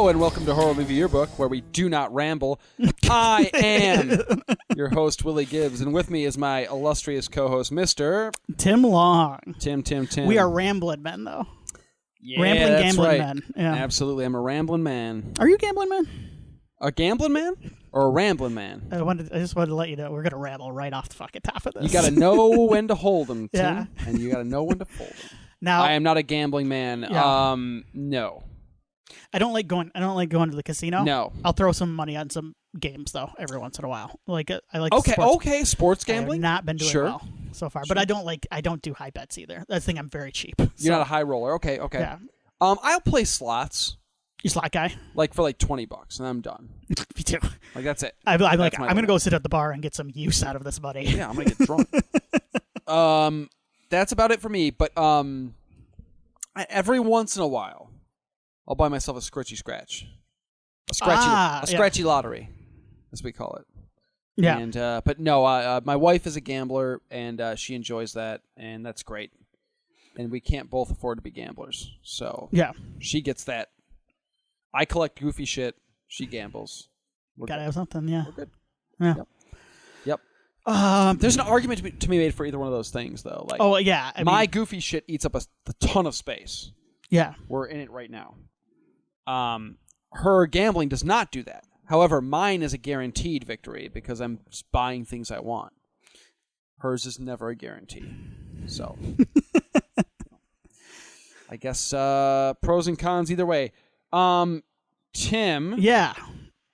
Hello and welcome to Horror Movie Yearbook, where we do not ramble. I am your host, Willie Gibbs, and with me is my illustrious co-host, Mr. Tim Long. Tim. We are Ramblin men, though. Yeah, Rambling, that's gambling right. men. Yeah. Absolutely, I'm a rambling man. Are you a gambling man? A gambling man or a rambling man? I just wanted to let you know we're gonna ramble right off the fucking top of this. You got to know when to hold them, Tim, Yeah. and you got to know when to fold them. Now, I am not a gambling man. Yeah. No. I don't like going to the casino. No. I'll throw some money on some games though every once in a while. I like Sports gambling. I have not been doing Sure. well so far, but I don't do high bets either. That's the thing. I'm very cheap. You're not a high roller. Okay. Yeah. I'll play slots. You slot guy? Like for like $20, and I'm done. Me too. Like that's it. I'm That's my gonna limit. go sit at the bar and get some use out of this money. Yeah, I'm gonna get drunk. That's about it for me. But every once in a while, I'll buy myself a scratchy scratch, a scratchy lottery, as we call it. Yeah. And but no, my wife is a gambler, and she enjoys that, and that's great. And we can't both afford to be gamblers, so Yeah. she gets that. I collect goofy shit. She gambles. Gotta have something. Yeah. We're good. Yeah. Yep. There's an argument to be made for either one of those things, though. Like, Oh yeah. my goofy shit eats up a ton of space. Yeah. We're in it right now. Her gambling does not do that. However, mine is a guaranteed victory because I'm just buying things I want. Hers is never a guarantee. So, I guess pros and cons either way. Tim. Yeah.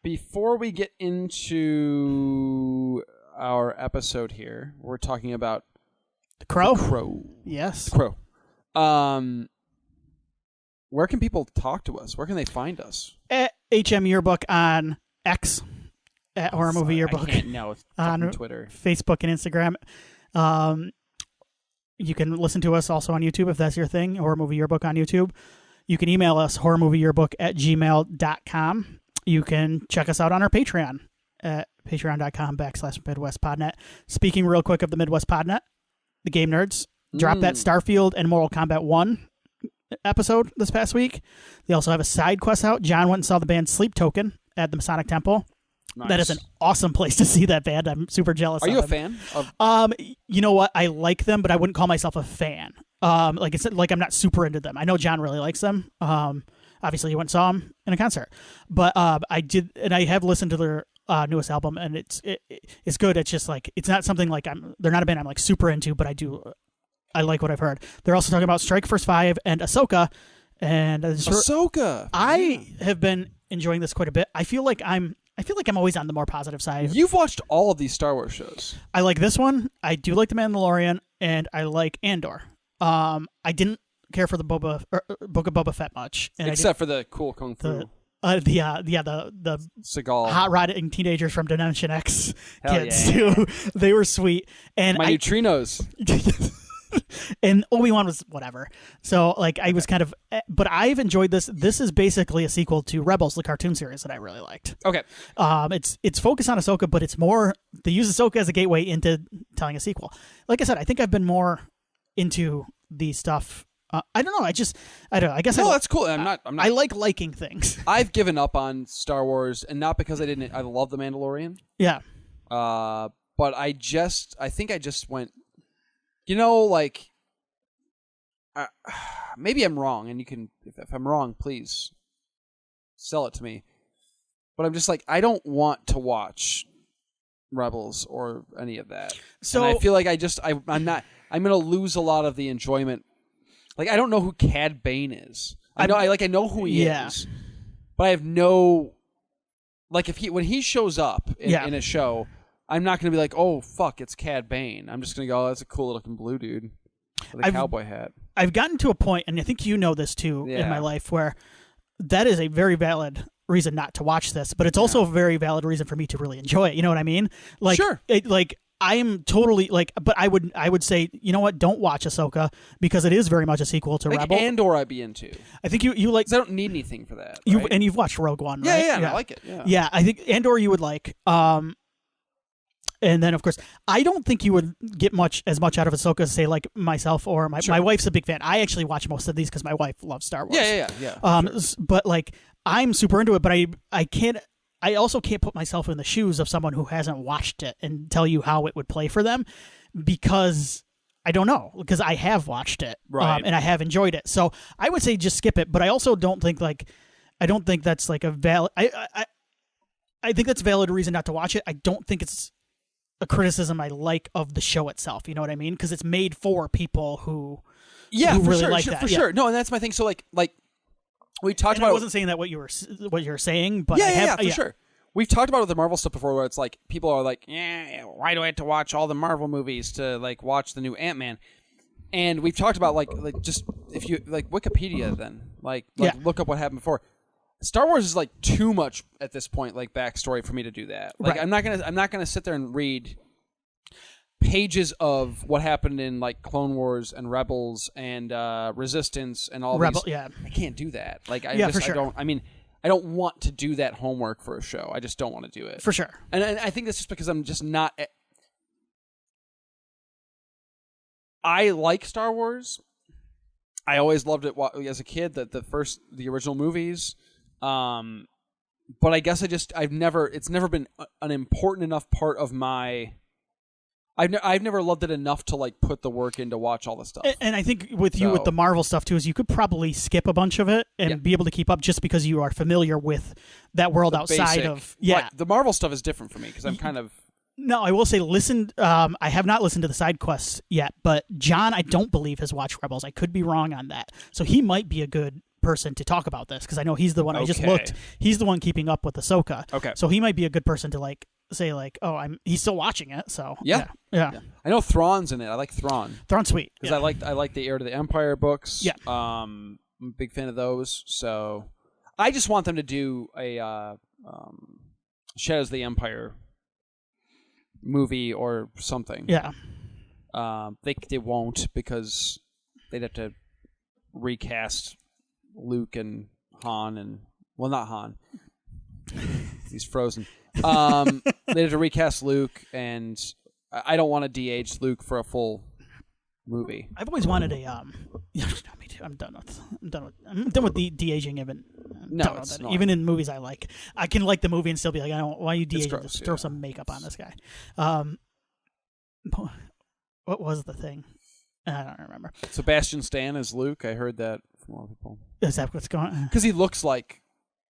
Before we get into our episode here, we're talking about The Crow. The Crow. Yes. The Crow. Where can people talk to us? Where can they find us? At HM Yearbook on X, at Horror Movie Yearbook. It's on Twitter. Facebook and Instagram. You can listen to us also on YouTube if that's your thing, Horror Movie Yearbook on YouTube. You can email us, horrormovieyearbook@gmail.com. You can check us out on our Patreon at patreon.com/MidwestPodnet. Speaking real quick of the Midwest Podnet, the Game Nerds dropped that Starfield and Mortal Kombat 1 episode this past week. They also have a side quest out. John went and saw the band Sleep Token at the Masonic Temple. Nice. That is an awesome place to see that band. I'm super jealous. Are you a them. fan of? You know what? I like them, but I wouldn't call myself a fan. Like it's like I'm not super into them. I know John really likes them. Obviously, he went and saw them in a concert, but I did, and I have listened to their newest album, and it's good. It's just like it's not something like they're not a band I'm like super into, but I like what I've heard. They're also talking about Strike Force 5 and Ahsoka, and Ahsoka. I have been enjoying this quite a bit. I feel like I'm always on the more positive side. You've watched all of these Star Wars shows. I like this one. I do like The Mandalorian, and I like Andor. I didn't care for the Book of Boba Fett much, and Except for the cool kung fu. the Seagal. hot rodding teenagers from Dimension X Hell kids yeah. too. They were sweet, and My neutrinos. and Obi-Wan was whatever. So like I was kind of, but I've enjoyed this. This is basically a sequel to Rebels, the cartoon series that I really liked. Okay. It's focused on Ahsoka, but it's more they use Ahsoka as a gateway into telling a sequel. Like I said, I think I've been more into the stuff. I don't know. I don't know. I guess that's cool. I'm not. I like liking things. I've given up on Star Wars, and not because I didn't. I love The Mandalorian. Yeah. But I think I just went. You know, like, maybe I'm wrong, and you can, if I'm wrong, please sell it to me. But I'm just like, I don't want to watch Rebels or any of that. So and I feel like I'm not. I'm going to lose a lot of the enjoyment. Like, I don't know who Cad Bane is. I know who he is, but I have no. Like, when he shows up in a show. I'm not going to be like, oh, fuck, it's Cad Bane. I'm just going to go, oh, that's a cool-looking blue dude with a cowboy hat. I've gotten to a point, and I think you know this too in my life, where that is a very valid reason not to watch this, but it's also a very valid reason for me to really enjoy it. You know what I mean? Like, sure. I am totally like, but I would say, you know what? Don't watch Ahsoka because it is very much a sequel to Rebel. Andor I'd be into. I think you like. 'Cause I don't need anything for that. Right? And you've watched Rogue One, right? Yeah, I like it. Yeah. Yeah, I think Andor you would like. And then, of course, I don't think you would get as much out of Ahsoka as, say, like myself or my wife's a big fan. I actually watch most of these because my wife loves Star Wars. Yeah. But, like, I'm super into it, but I can't. I also can't put myself in the shoes of someone who hasn't watched it and tell you how it would play for them, because I don't know, because I have watched it, right. And I have enjoyed it. So I would say just skip it, but I also don't think that's like a valid. I think that's a valid reason not to watch it. I don't think it's a criticism I like of the show itself. You know what I mean? Because it's made for people who really like that. For sure. No, and that's my thing. So like we talked about. I wasn't saying that what you were saying, but for sure. We've talked about it with the Marvel stuff before, where it's like people are like, yeah, why do I have to watch all the Marvel movies to like watch the new Ant-Man? And we've talked about like just if you like Wikipedia, then look up what happened before. Star Wars is like too much at this point, like backstory for me to do that. Like right. I'm not gonna sit there and read pages of what happened in like Clone Wars and Rebels and Resistance and all these. Yeah. I can't do that. Like for sure. I don't want to do that homework for a show. I just don't want to do it. For sure. And I think that's just because I'm just not. I like Star Wars. I always loved it as a kid. The original movies. But I guess it's never been an important enough part of my. I've never loved it enough to like put the work in to watch all the stuff. And I think with the Marvel stuff too is you could probably skip a bunch of it and be able to keep up just because you are familiar with that world outside of the Marvel stuff is different for me because I'm kind of. No, I will say I have not listened to the side quests yet, but John I don't believe has watched Rebels. I could be wrong on that, so he might be a good person to talk about this because I know he's the one. I just looked. He's the one keeping up with Ahsoka. Okay, so he might be a good person to like say like, oh, he's still watching it. So yeah. I know Thrawn's in it. I like Thrawn. Thrawn's sweet because I like the Heir to the Empire books. Yeah, I'm a big fan of those. So I just want them to do a Shadows of the Empire movie or something. Yeah, they won't because they'd have to recast Luke and Han and not Han. He's frozen. They had to recast Luke, and I don't want to de-age Luke for a full movie. I've always wanted a me too. I'm done with the de-aging even. Even in movies I like. I can like the movie and still be like, why are you de-aging? Just throw some makeup on this guy. What was the thing? I don't remember. Sebastian Stan is Luke. I heard that from a lot of people. Is that what's going on? Because he looks like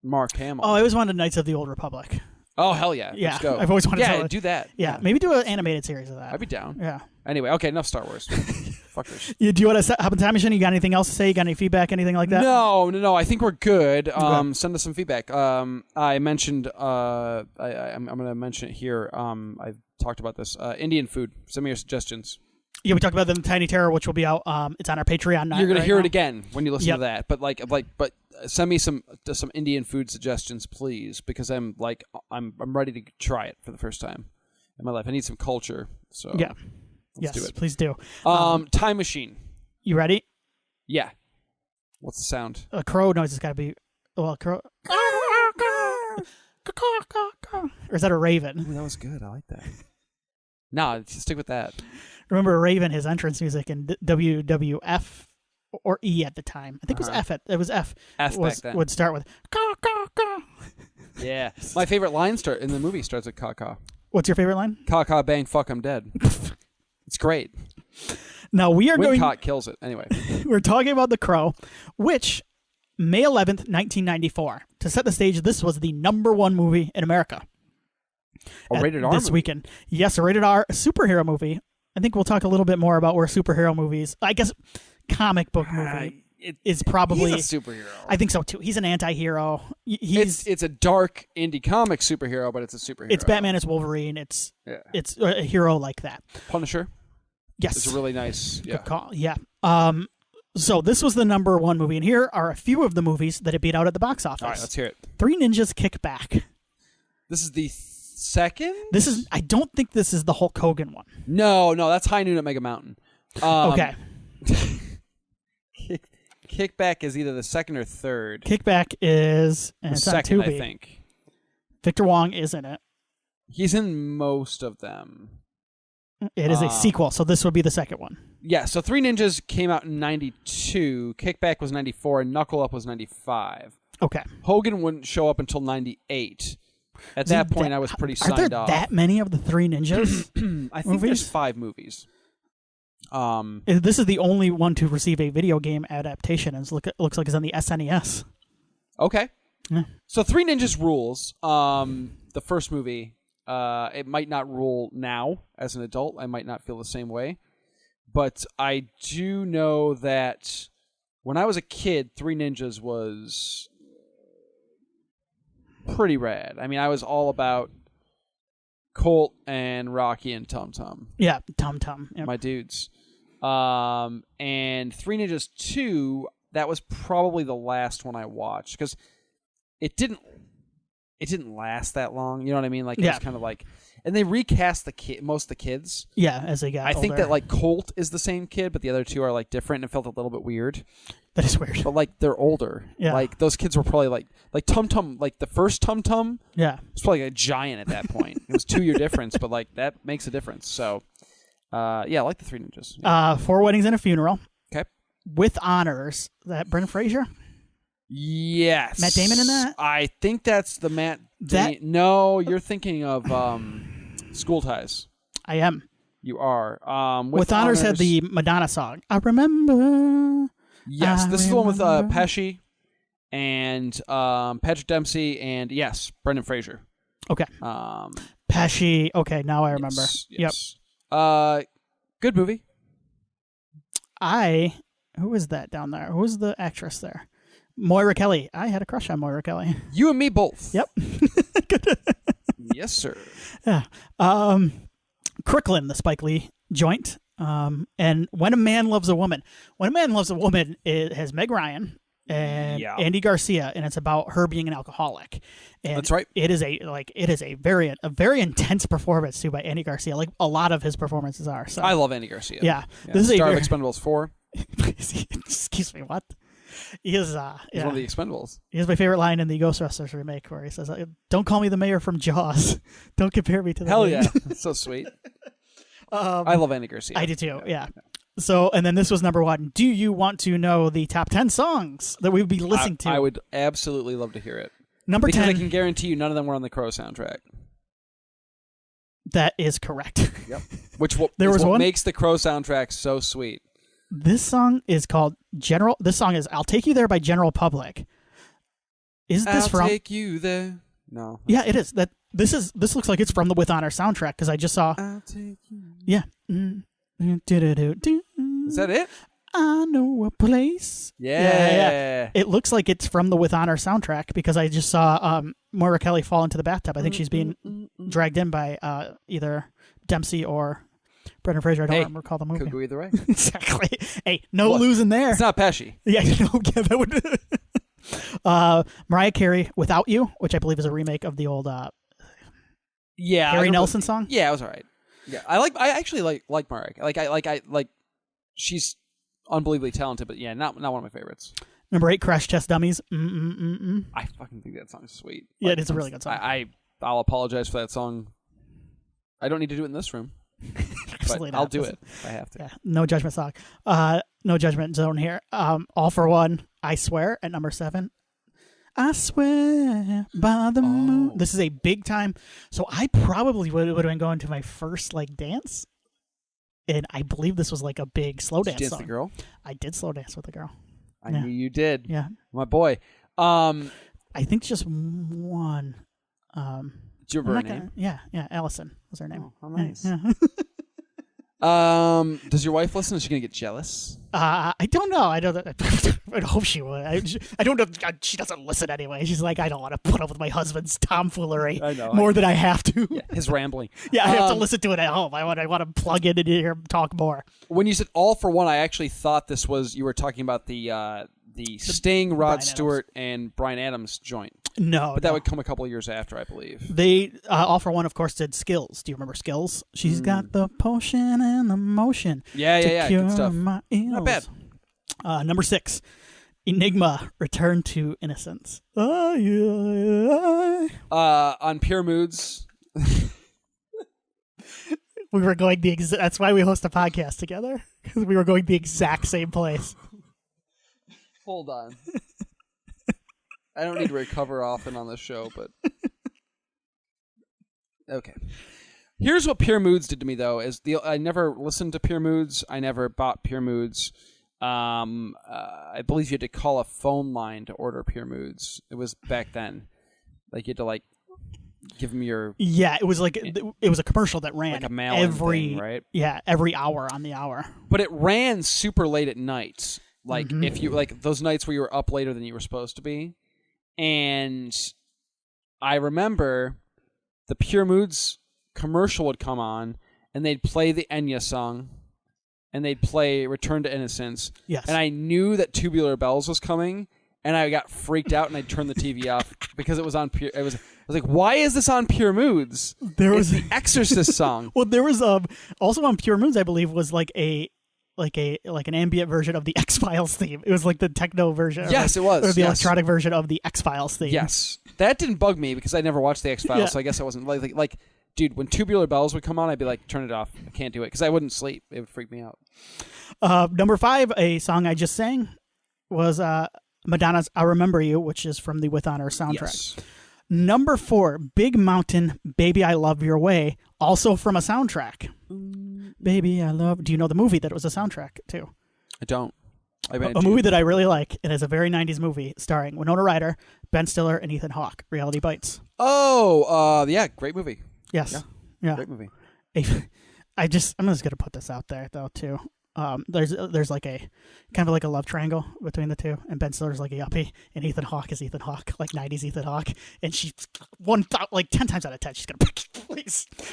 Mark Hamill. Oh, I always wanted Knights of the Old Republic. Oh, hell yeah. Yeah, let's go. I've always wanted to do that. Yeah, maybe do an animated series of that. I'd be down. Yeah. Anyway, okay, enough Star Wars. Fuck this. Do you want to hop in time machine? You got anything else to say? You got any feedback, anything like that? No. I think we're good. Send us some feedback. I mentioned, I'm going to mention it here. I talked about this. Indian food. Send me your suggestions. Yeah, we talked about the Tiny Terror, which will be out. It's on our Patreon now. You're going to hear it again when you listen to that. But but send me some Indian food suggestions, please, because I'm ready to try it for the first time in my life. I need some culture. So yeah, let's do it. Please do. Time machine. You ready? Yeah. What's the sound? A crow noise has got to be. Well, crow. Or is that a raven? Ooh, that was good. I like that. No, stick with that. Remember Raven, his entrance music in WWF or E at the time. I think it was F. It was F. F back then. Would start with caw, caw, caw. Yeah. My favorite line in the movie starts with caw, caw. What's your favorite line? Caw, caw, bang, fuck, I'm dead. It's great. Now we are Wincott kills it. Anyway. We're talking about The Crow, which May 11th, 1994. To set the stage, this was the #1 movie in America. A rated R this movie. Weekend. Yes, a rated R superhero movie. I think we'll talk a little bit more about where superhero movies, I guess comic book movie is probably... He's a superhero. I think so, too. He's an anti-hero. It's a dark indie comic superhero, but it's a superhero. It's Batman, it's Wolverine, it's a hero like that. Punisher? Yes. It's a really nice... Good call. Yeah. So this was the #1 movie, and here are a few of the movies that it beat out at the box office. All right, let's hear it. Three Ninjas Kick Back. This is the second? I don't think this is the Hulk Hogan one. No, that's High Noon at Mega Mountain. Okay. Kickback is either the second or third. Kickback is the second, I think. Victor Wong is in it. He's in most of them. It is a sequel, so this would be the second one. Yeah, so Three Ninjas came out in 92, Kickback was 94, and Knuckle Up was 95. Okay. Hogan wouldn't show up until 98. At that point, I was pretty signed off. Are there that many of the Three Ninjas? I think there's 5 movies. This is the only one to receive a video game adaptation, and it looks like it's on the SNES. Okay. Yeah. So Three Ninjas rules. The first movie, it might not rule now as an adult. I might not feel the same way. But I do know that when I was a kid, Three Ninjas was pretty rad. I mean, I was all about Colt and Rocky and Tum Tum. Yeah, Tum Tum. Yep. My dudes. And Three Ninjas 2, that was probably the last one I watched because it didn't last that long. You know what I mean? Like, it was kind of like, and they recast most of the kids. Yeah, as they got older. think that like Colt is the same kid, but the other two are like different, and it felt a little bit weird. That is weird. But like they're older. Yeah. Like those kids were probably like Tum Tum, like the first Tum Tum. Yeah. Was probably a giant at that point. It was 2-year difference, but like that makes a difference. So, I like the Three Ninjas. Yeah. 4 Weddings and a Funeral. Okay. With honors. That Brendan Fraser? Yes. Matt Damon in that? I think that's the Matt. No, you're thinking of School Ties. I am. You are. With honors had the Madonna song. I remember. Yes, this is the one with Pesci and Patrick Dempsey and yes, Brendan Fraser. Okay. Pesci. Okay, now I remember. Yes. Yep. Good movie. Who is that down there? Who's the actress there? Moira Kelly. I had a crush on Moira Kelly. You and me both. Yep. Yes, sir. Yeah. Crooklyn, the Spike Lee joint. And When a Man Loves a Woman. When a Man Loves a Woman, it has Meg Ryan and Andy Garcia, and it's about her being an alcoholic. And that's right. It is a very intense performance too by Andy Garcia. Like a lot of his performances are. So I love Andy Garcia. Yeah. This is star of Expendables 4. Excuse me, what? He is He's one of the Expendables. He has my favorite line in the Ghostbusters remake where he says, "Don't call me the mayor from Jaws. Don't compare me to the Hell mayor." Yeah. That's so sweet. I love Andy Garcia. I do too, yeah. So, and then this was number 1. Do you want to know the top 10 songs that we would be listening to? I would absolutely love to hear it. Number 10. Because I can guarantee you none of them were on the Crow soundtrack. That is correct. Yep. What makes the Crow soundtrack so sweet. This song is called This song is I'll Take You There by General Public. Is this from... I'll Take You There. No. Yeah, it is. This looks like it's from the With Honor soundtrack because I just saw... I'll take you. Yeah. Is that it? I know a place. Yeah. It looks like it's from the With Honor soundtrack because I just saw Moira Kelly fall into the bathtub. I think she's being dragged in by either Dempsey or Brendan Fraser. I don't recall the movie. Could go either way. Exactly. Hey, losing there. It's not Pesci. Yeah, that would... Mariah Carey, Without You, which I believe is a remake of the old Harry Nelson song. Yeah, it was all right. Yeah, I actually like Mariah. Like she's unbelievably talented, but yeah, not one of my favorites. Number 8, Crash Test Dummies. I fucking think that song's sweet. Yeah, it's a really good song. I'll apologize for that song. I don't need to do it in this room. But I'll do it if I have to. Yeah, no judgment song. No judgment zone here. All for One, I Swear at number 7. I swear by the moon. This is a big time. So I probably would have been going to my first dance. And I believe this was like a big slow dance song. The girl? I did slow dance with the girl. I knew you did. Yeah. My boy. I think just one. Do you remember her name? Yeah. Allison was her name. Oh, how nice. Yeah. Does your wife listen? Is she going to get jealous? I don't know. I hope she would. I don't know. She doesn't listen anyway. She's like, I don't want to put up with my husband's tomfoolery more than I have to. Yeah, his rambling. Yeah, I have to listen to it at home. I want to plug in and hear him talk more. When you said All for One, I actually thought you were talking about the Sting, Rod Stewart, and Bryan Adams joint. No. But that would come a couple of years after, I believe. They, All for One, of course, did Skills. Do you remember Skills? She's got the potion and the motion. Yeah. Good stuff. My ills. Not bad. Number 6, Enigma, Return to Innocence. On Pure Moods. We were going that's why we host a podcast together. Because we were going the exact same place. Hold on. I don't need to recover often on this show, but okay. Here's what Pure Moods did to me, though: I never listened to Pure Moods. I never bought Pure Moods. I believe you had to call a phone line to order Pure Moods. It was back then. Like you had to give them your. Yeah, it was it was a commercial that ran like a mail-in thing, right? Yeah, every hour on the hour. But it ran super late at night. If you those nights where you were up later than you were supposed to be, and I remember the Pure Moods commercial would come on, and they'd play the Enya song, and they'd play Return to Innocence. Yes. And I knew that Tubular Bells was coming, and I got freaked out, and I turned the TV off because it was on Pure. I was like, why is this on Pure Moods? It's the Exorcist song. Well, there was also on Pure Moods, I believe, was like an ambient version of the X-Files theme. It was like the techno version. Yes, it was. Or the electronic version of the X-Files theme. Yes. That didn't bug me because I never watched the X-Files, so I guess I wasn't like dude, when Tubular Bells would come on, I'd be like, turn it off. I can't do it because I wouldn't sleep. It would freak me out. Number 5, a song I just sang, was Madonna's "I Remember You," which is from the With Honor soundtrack. Yes. Number 4, Big Mountain, "Baby I Love Your Way," also from a soundtrack. Baby I Love. Do you know the movie that it was a soundtrack to? I don't. A movie that I really like. It is a very 90s movie starring Winona Ryder, Ben Stiller, and Ethan Hawke. Reality Bites. Oh, yeah, great movie. Yes. Yeah. Great movie. I'm just going to put this out there, though, too. There's like a kind of like a love triangle between the two, and Ben Stiller's like a yuppie, and Ethan Hawke is Ethan Hawke, like 90s Ethan Hawke, and she's 10 times out of 10 she's gonna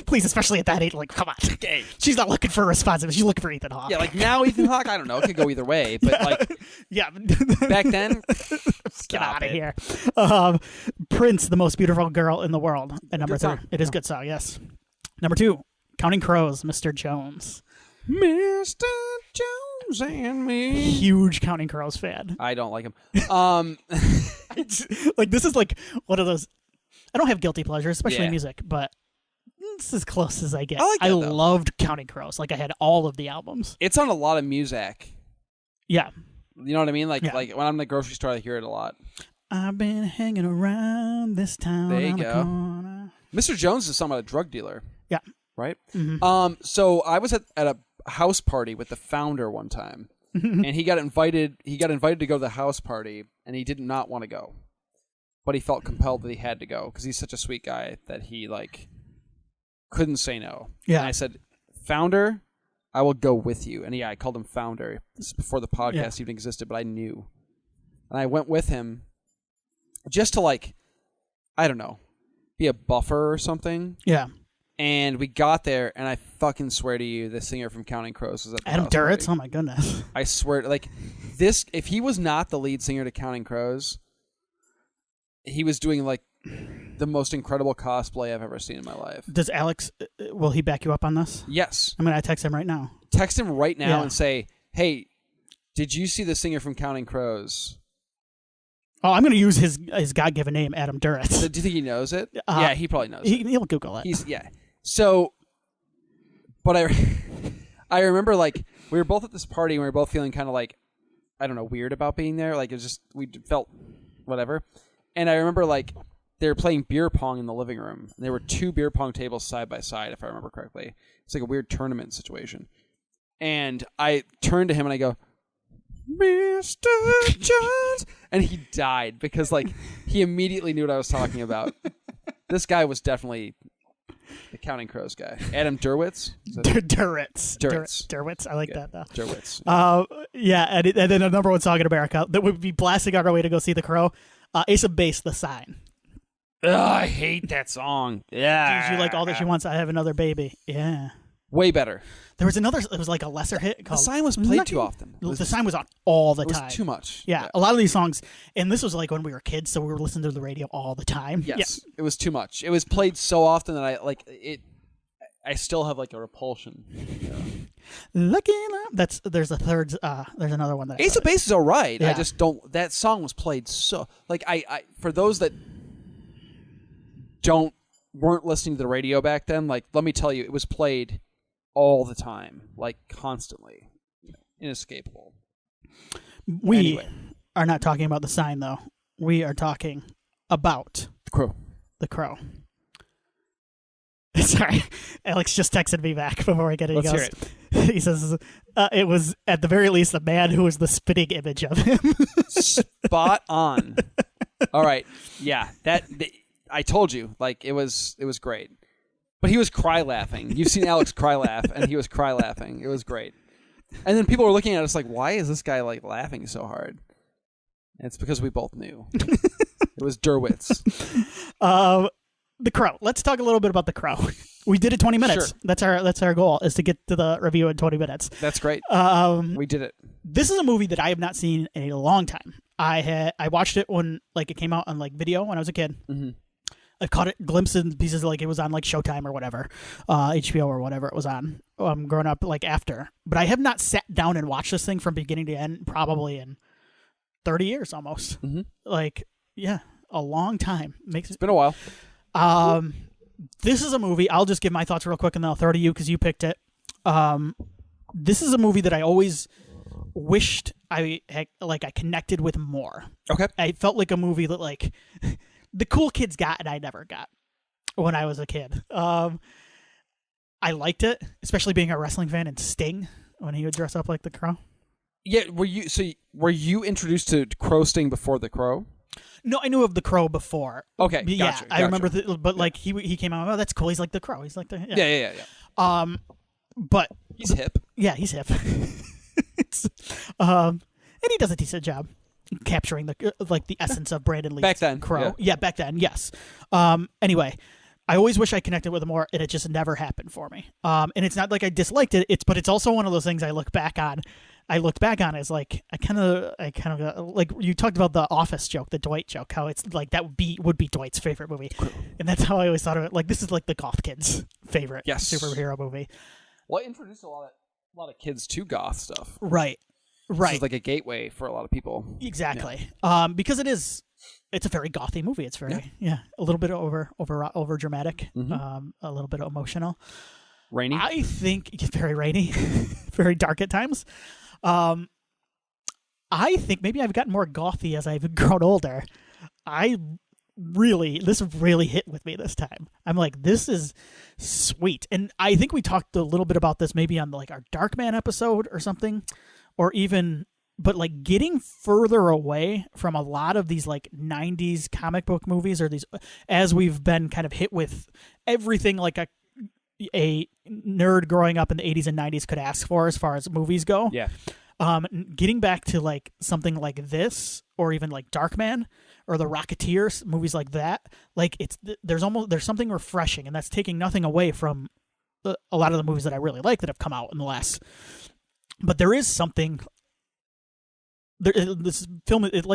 please, especially at that age, like, come on, okay. She's not looking for a responsive, she's looking for Ethan Hawke. Yeah, like now Ethan Hawke, I don't know, it could go either way, but yeah, back then, get out of here. Prince, "The Most Beautiful Girl in the World," and number 3, it is a good song, yes. Number 2, Counting Crows, "Mr. Jones." Mr. Jones and me. Huge Counting Crows fan. I don't like him. This is like one of those. I don't have guilty pleasures, especially in music, but it's as close as I get. I loved Counting Crows. I had all of the albums. It's on a lot of music. Yeah. You know what I mean? Like when I'm in the grocery store, I hear it a lot. I've been hanging around this town. There you go. The corner. Mr. Jones is something about a drug dealer. Yeah. Right? Mm-hmm. So I was at a house party with the founder one time, and he got invited to go to the house party, and he did not want to go, but he felt compelled that he had to go because he's such a sweet guy that he couldn't say no. Yeah. And I said, "Founder, I will go with you." And I called him Founder. This is before the podcast even existed, but I knew, and I went with him just to I don't know, be a buffer or something. Yeah. And we got there, and I fucking swear to you, the singer from Counting Crows was at the Adam house Duritz. party. Oh my goodness! I swear, this. If he was not the lead singer to Counting Crows, he was doing the most incredible cosplay I've ever seen in my life. Does Alex? Will he back you up on this? Yes. I'm gonna text him right now. Text him right now and say, "Hey, did you see the singer from Counting Crows?" Oh, I'm going to use his God-given name, Adam Duritz. Do you think he knows it? Yeah, he probably knows it. He'll Google it. So, but I remember we were both at this party and we were both feeling kind of I don't know, weird about being there. It was just, we felt whatever. And I remember they were playing beer pong in the living room. And there were 2 beer pong tables side by side, if I remember correctly. It's like a weird tournament situation. And I turned to him and I go, "Mr. Jones," and he died because he immediately knew what I was talking about. This guy was definitely the Counting Crows guy. Adam Duritz? Duritz. I like that though. Duritz. Yeah, and then a number 1 song in America that would be blasting on our way to go see The Crow. Ace of Base, "The Sign." Ugh, I hate that song. Yeah. Did you like All That She Wants? I Have Another Baby. Yeah. Way better. There was another. It was a lesser hit called. The Sign was played too often. The Sign was on all the time. It was too much. Yeah, a lot of these songs, and this was when we were kids, so we were listening to the radio all the time. Yes, It was too much. It was played so often that I still have a repulsion. Looking up. There's a third. There's another one that Ace of Base is all right. Yeah. I just don't. That song was played so I for those that weren't listening to the radio back then. Let me tell you, it was played all the time, constantly, inescapable. We are not talking about The Sign though. we are talking about The Crow. Sorry, Alex just texted me back before I get it. Let's hear it. He says it was at the very least a man who was the spitting image of him. Spot on. All right, yeah, I told you, like it was great, but he was cry laughing. You've seen Alex cry laugh, and he was cry laughing. It was great, and then people were looking at us like, why is this guy like laughing so hard? And it's because we both knew. It was Duritz. The Crow. Let's talk a little bit about The Crow. We did it 20 minutes. Sure. That's our goal, is to get to the review in 20 minutes. That's great. We did it. This is a movie that I have not seen in a long time. I watched it when like it came out on like video when I was a kid. Mm-hmm. I caught it glimpses and pieces, like it was on like Showtime or whatever, HBO or whatever it was on. Growing up like after, but I have not sat down and watched this thing from beginning to end probably in 30 years almost. Mm-hmm. Like a long time. It's been a while. This is a movie. I'll just give my thoughts real quick and then I'll throw to you because you picked it. This is a movie that I always wished I connected with more. Okay. I felt like a movie that like the cool kids got and I never got when I was a kid. I liked it, especially being a wrestling fan, and Sting when he would dress up like the Crow. Yeah, were you introduced to Crow Sting before the Crow? No, I knew of the Crow before. Okay, yeah, gotcha. I remember, but like he came out. Oh, that's cool. He's like the Crow. He's like the Yeah. But he's hip. Yeah, he's hip. And he does a decent job capturing the essence of Brandon Lee's back then Crow. Yeah, back then, yes. Anyway, I always wish I connected with it more, and it just never happened for me. And it's not like I disliked it. But it's also one of those things I look back on as like I kind of like you talked about the Office joke, the Dwight joke, how it's like that would be Dwight's favorite movie, and that's how I always thought of it. Like this is like the goth kids' favorite superhero movie. Well, it introduced a lot of kids to goth stuff. Right. This is like a gateway for a lot of people. Exactly. Yeah. Because it's a very gothy movie. It's very a little bit over dramatic, mm-hmm. A little bit emotional, rainy. I think very rainy, very dark at times. I think maybe I've gotten more gothy as I've grown older. This really hit with me this time. I'm like, this is sweet. And I think we talked a little bit about this maybe on like our Darkman episode or something, or even, but like getting further away from a lot of these like 90s comic book movies, or these, as we've been kind of hit with everything like a nerd growing up in the 80s and 90s could ask for as far as movies go. Yeah. Getting back to like something like this, or even like Darkman or the Rocketeer, movies like that, like there's something refreshing, and that's taking nothing away from a lot of the movies that I really like that have come out in the last. But there is something. This film, it's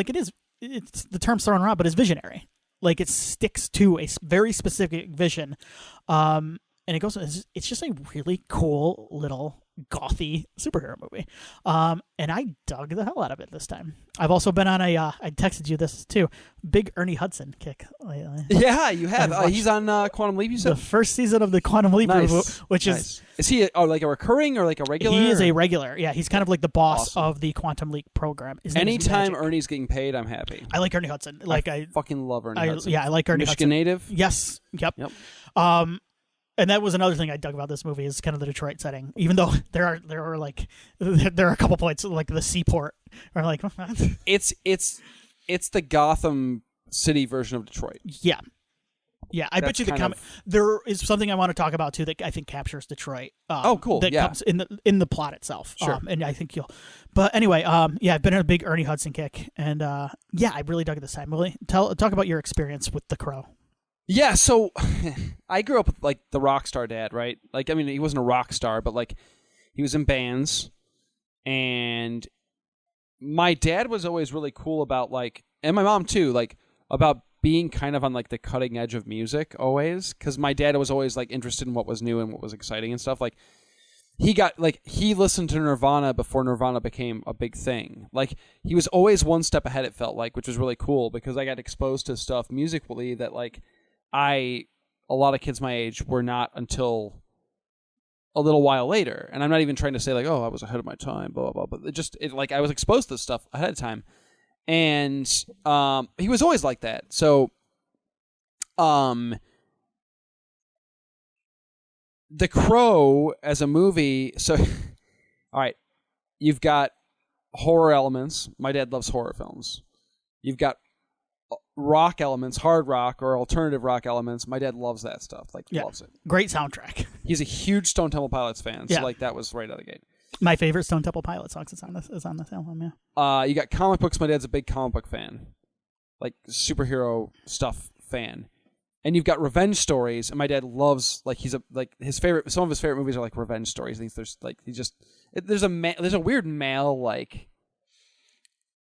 the term's thrown around, but it's visionary. Like it sticks to a very specific vision, and it goes. It's just a really cool little gothy superhero movie, and I dug the hell out of it this time. I've also been on I texted you this too, big Ernie Hudson kick lately. Yeah, you have. He's on Quantum Leap, you said? The first season of the Quantum Leap movie, which is he like a recurring or like a regular? He is a regular. Yeah, he's kind of like the boss of the Quantum Leap program. Anytime Ernie's getting paid, I'm happy. I like Ernie Hudson. Like I fucking love Ernie Hudson. Yeah, I like Ernie Michigan Hudson. native. Yes. Yep. And that was another thing I dug about this movie, is kind of the Detroit setting. Even though there are a couple points like the seaport, or like it's the Gotham City version of Detroit. Yeah. I bet you there is something I want to talk about too that I think captures Detroit. Cool. That comes in the plot itself. Sure. And I think But anyway, I've been on a big Ernie Hudson kick, and I really dug it this time. Willie, talk about your experience with The Crow. Yeah, so I grew up with like the rock star dad, right? Like, I mean, he wasn't a rock star, but like he was in bands, and my dad was always really cool about like, and my mom too, like about being kind of on like the cutting edge of music always, because my dad was always like interested in what was new and what was exciting and stuff. Like he listened to Nirvana before Nirvana became a big thing. Like he was always one step ahead, it felt like, which was really cool because I got exposed to stuff musically that like a lot of kids my age were not until a little while later. And I'm not even trying to say like, oh, I was ahead of my time, blah, blah, blah. But like I was exposed to this stuff ahead of time. And he was always like that. So The Crow as a movie, so all right, you've got horror elements. My dad loves horror films. You've got rock elements, hard rock or alternative rock elements. My dad loves that stuff. Loves it. Great soundtrack. He's a huge Stone Temple Pilots fan. So that was right out of the gate. My favorite Stone Temple Pilots songs is on this album. Yeah. You got comic books. My dad's a big comic book fan, like superhero stuff fan. And you've got revenge stories, and my dad loves some of his favorite movies are like revenge stories. I think there's a weird male like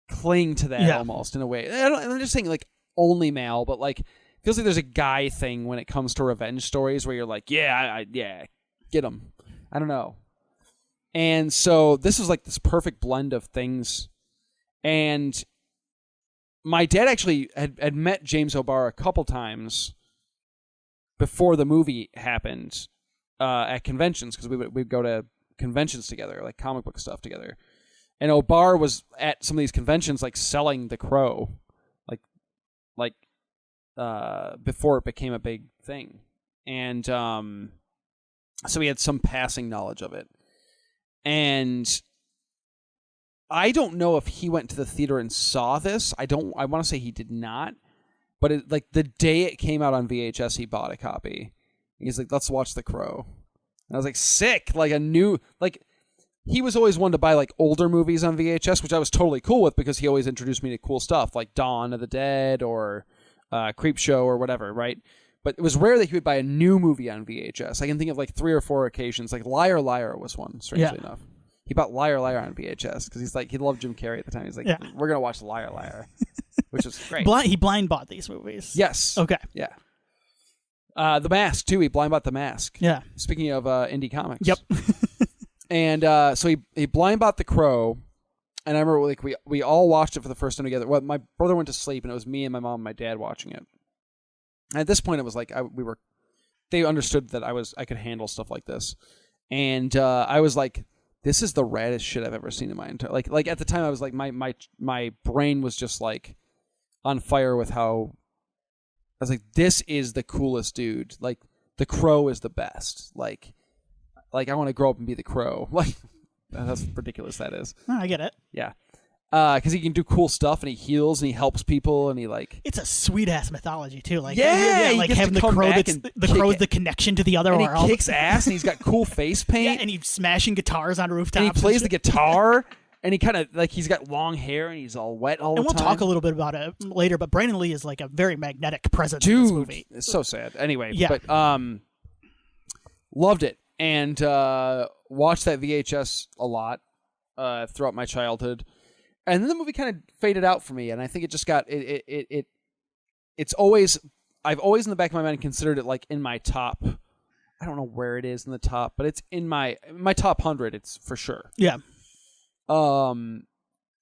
cling to that almost in a way. I'm just saying like only male, but like feels like there's a guy thing when it comes to revenge stories where you're like, yeah, get him. I don't know. And so this was like this perfect blend of things. And my dad actually had met James O'Barr a couple times before the movie happened at conventions, because we'd go to conventions together, like comic book stuff together. And O'Barr was at some of these conventions, like selling The Crow, like before it became a big thing. And so we had some passing knowledge of it. And I don't know if he went to the theater and saw this. I want to say he did not. But the day it came out on VHS, he bought a copy. He's like, let's watch The Crow. And I was like, sick. He was always one to buy like older movies on VHS, which I was totally cool with because he always introduced me to cool stuff like Dawn of the Dead or Creepshow or whatever, right? But it was rare that he would buy a new movie on VHS. I can think of like 3 or 4 occasions. Like Liar Liar was one, strangely enough. He bought Liar Liar on VHS because he loved Jim Carrey at the time. He's like, we're going to watch Liar Liar, which is great. He blind bought these movies. Yes. Okay. Yeah. The Mask, too. He blind bought The Mask. Yeah. Speaking of indie comics. Yep. And so he blind bought The Crow. And I remember like we all watched it for the first time together. Well, my brother went to sleep, and it was me and my mom and my dad watching it. And at this point, it was like they understood that I could handle stuff like this. And I was like, this is the raddest shit I've ever seen in my entire like at the time I was like my brain was just like on fire with how I was like, this is the coolest dude. Like The Crow is the best. Like I want to grow up and be The Crow. Like that's ridiculous that is. Oh, I get it. Yeah. Because he can do cool stuff and he heals and he helps people and he like. It's a sweet ass mythology too. Like like having the crow. The crow is the connection to the other world. And he kicks ass and he's got cool face paint. Yeah, and he's smashing guitars on rooftops. And he plays the guitar and he kind of like he's got long hair and he's all wet all the time. And we'll talk a little bit about it later. But Brandon Lee is like a very magnetic presence in this movie. It's so sad. Anyway, yeah. But loved it and watched that VHS a lot throughout my childhood. And then the movie kind of faded out for me, and I think it just got it's always I've always in the back of my mind considered it like in my top. I don't know where it is in the top, but it's in my top 100. It's for sure. Yeah.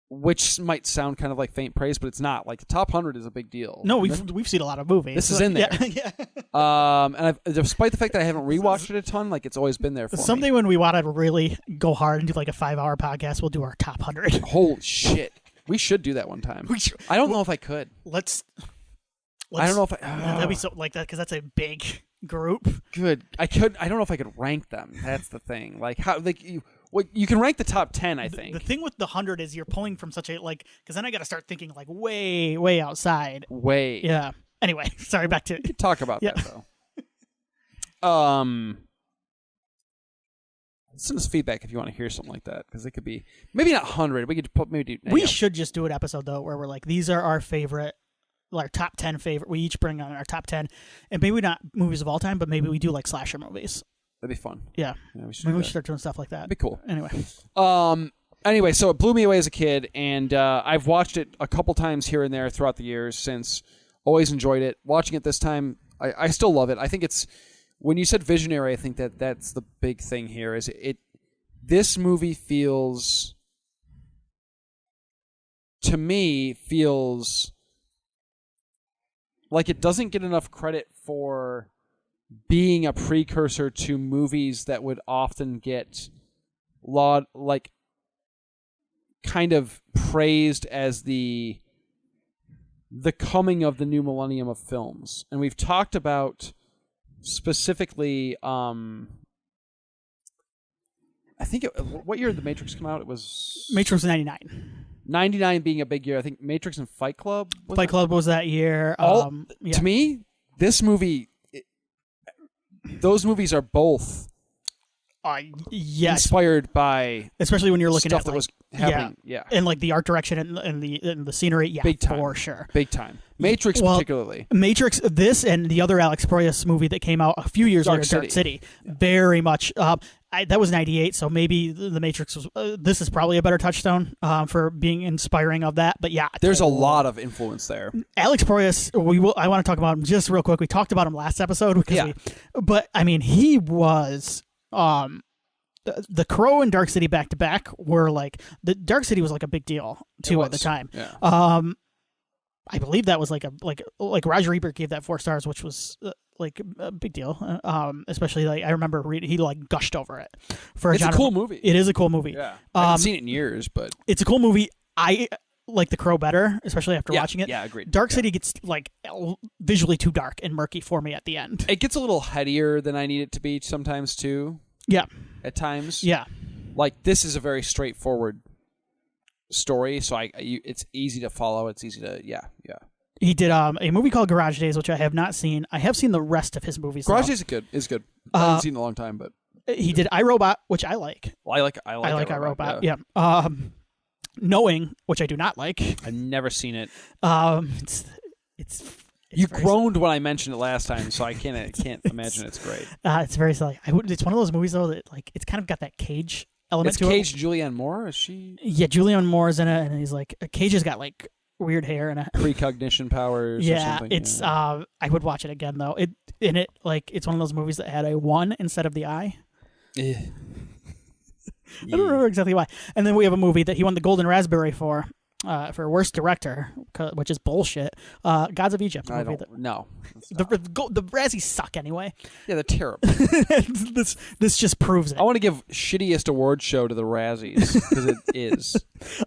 Which might sound kind of like faint praise, but it's not. Like the top 100 is a big deal. No, we've seen a lot of movies. This is in there. Yeah. And despite the fact that I haven't rewatched it a ton, like it's always been there for me. Someday when we want to really go hard and do like a 5-hour podcast, we'll do our top 100. Holy shit. We should do that one time. I don't know if I could. Let's I don't know if I... That'd be so like that because that's a big group. Good. I don't know if I could rank them. That's the thing. Like how you can rank the top 10, I think. The thing with the 100 is you're pulling from such a because then I got to start thinking like way outside. Way. Yeah. Anyway, sorry. Back to we could talk about that though. Send us feedback if you want to hear something like that because it could be maybe not 100. We could put maybe. We should just do an episode though where we're like these are our favorite. Our top 10 favorite. We each bring on our top 10, and maybe not movies of all time, but maybe we do like slasher movies. That'd be fun. Yeah, we should maybe we should start doing stuff like that. That'd be cool. Anyway, so it blew me away as a kid, and I've watched it a couple times here and there throughout the years since. Always enjoyed it. Watching it this time, I still love it. I think it's when you said visionary. I think that's the big thing here. Is it? This movie feels to me like it doesn't get enough credit for being a precursor to movies that would often get kind of praised as the the coming of the new millennium of films, and we've talked about specifically. I think what year did The Matrix come out? It was Matrix 99. 99 being a big year. I think Matrix and Fight Club. Club was that year. To me, this movie, those movies are both inspired by, especially when you're looking stuff at that was happening. Yeah, and like the art direction and the scenery. Yeah, big time for sure. Big time. Matrix particularly. Matrix, this and the other Alex Proyas movie that came out a few years later, Dark City, very much. That was 98, so maybe the Matrix was. This is probably a better touchstone for being inspiring of that. But yeah, there's a lot of influence there. Alex Proyas, I want to talk about him just real quick. We talked about him last episode but I mean, he was the Crow and Dark City back to back were like the Dark City was like a big deal too at the time. Yeah. I believe that was like Roger Ebert gave that 4 stars, which was like a big deal. Especially like I remember he like gushed over it. It's a cool movie. It is a cool movie. Yeah, I haven't seen it in years, but it's a cool movie. I like The Crow better, especially after watching it. Yeah, agreed. Dark City gets like visually too dark and murky for me at the end. It gets a little headier than I need it to be sometimes too. Yeah, at times. Yeah, like this is a very straightforward story, so it's easy to follow. It's easy to He did a movie called Garage Days, which I have not seen. I have seen the rest of his movies. Garage Days is good. I haven't seen it in a long time, but he did iRobot, which I like. Well, I like iRobot. Yeah. Knowing, which I do not like. I've never seen it. It's you groaned when I mentioned it last time, so I can't imagine it's great. It's very silly. It's one of those movies though that like it's kind of got that Cage element to it. Cage, Julianne Moore, is she? Yeah, Julianne Moore's in it, and he's like Cage has got like weird hair and precognition powers. Yeah, or something. It's. I would watch it again though. It's one of those movies that had a 1 instead of the I. I don't remember exactly why. And then we have a movie that he won the Golden Raspberry for worst director, which is bullshit. Gods of Egypt. No. The Razzies suck anyway. Yeah, they're terrible. This just proves it. I want to give shittiest award show to the Razzies because it is.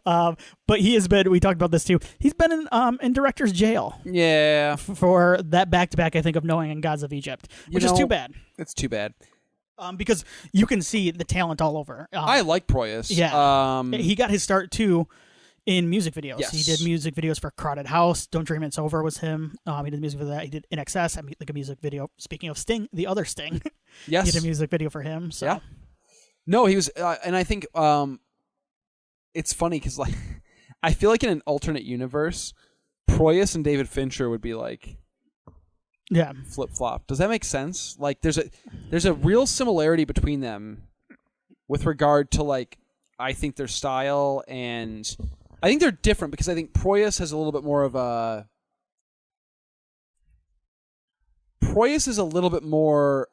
But he has been. We talked about this too. He's been in director's jail. Yeah. For that back-to-back, I think, of Knowing and Gods of Egypt, which is too bad. It's too bad. Because you can see the talent all over. I like Proyas. Yeah. He got his start too in music videos. Yes. He did music videos for Crowded House. Don't Dream It's Over was him. He did music for that. He did In Excess. Like a music video. Speaking of Sting, the other Sting. Yes. He did a music video for him. So. Yeah. No, he was, and I think it's funny because like I feel like in an alternate universe, Proyas and David Fincher would be like. Yeah. Flip-flop. Does that make sense? Like there's a real similarity between them with regard to like I think their style, and I think they're different because I think Proyas has a little bit more of a Proyas is a little bit more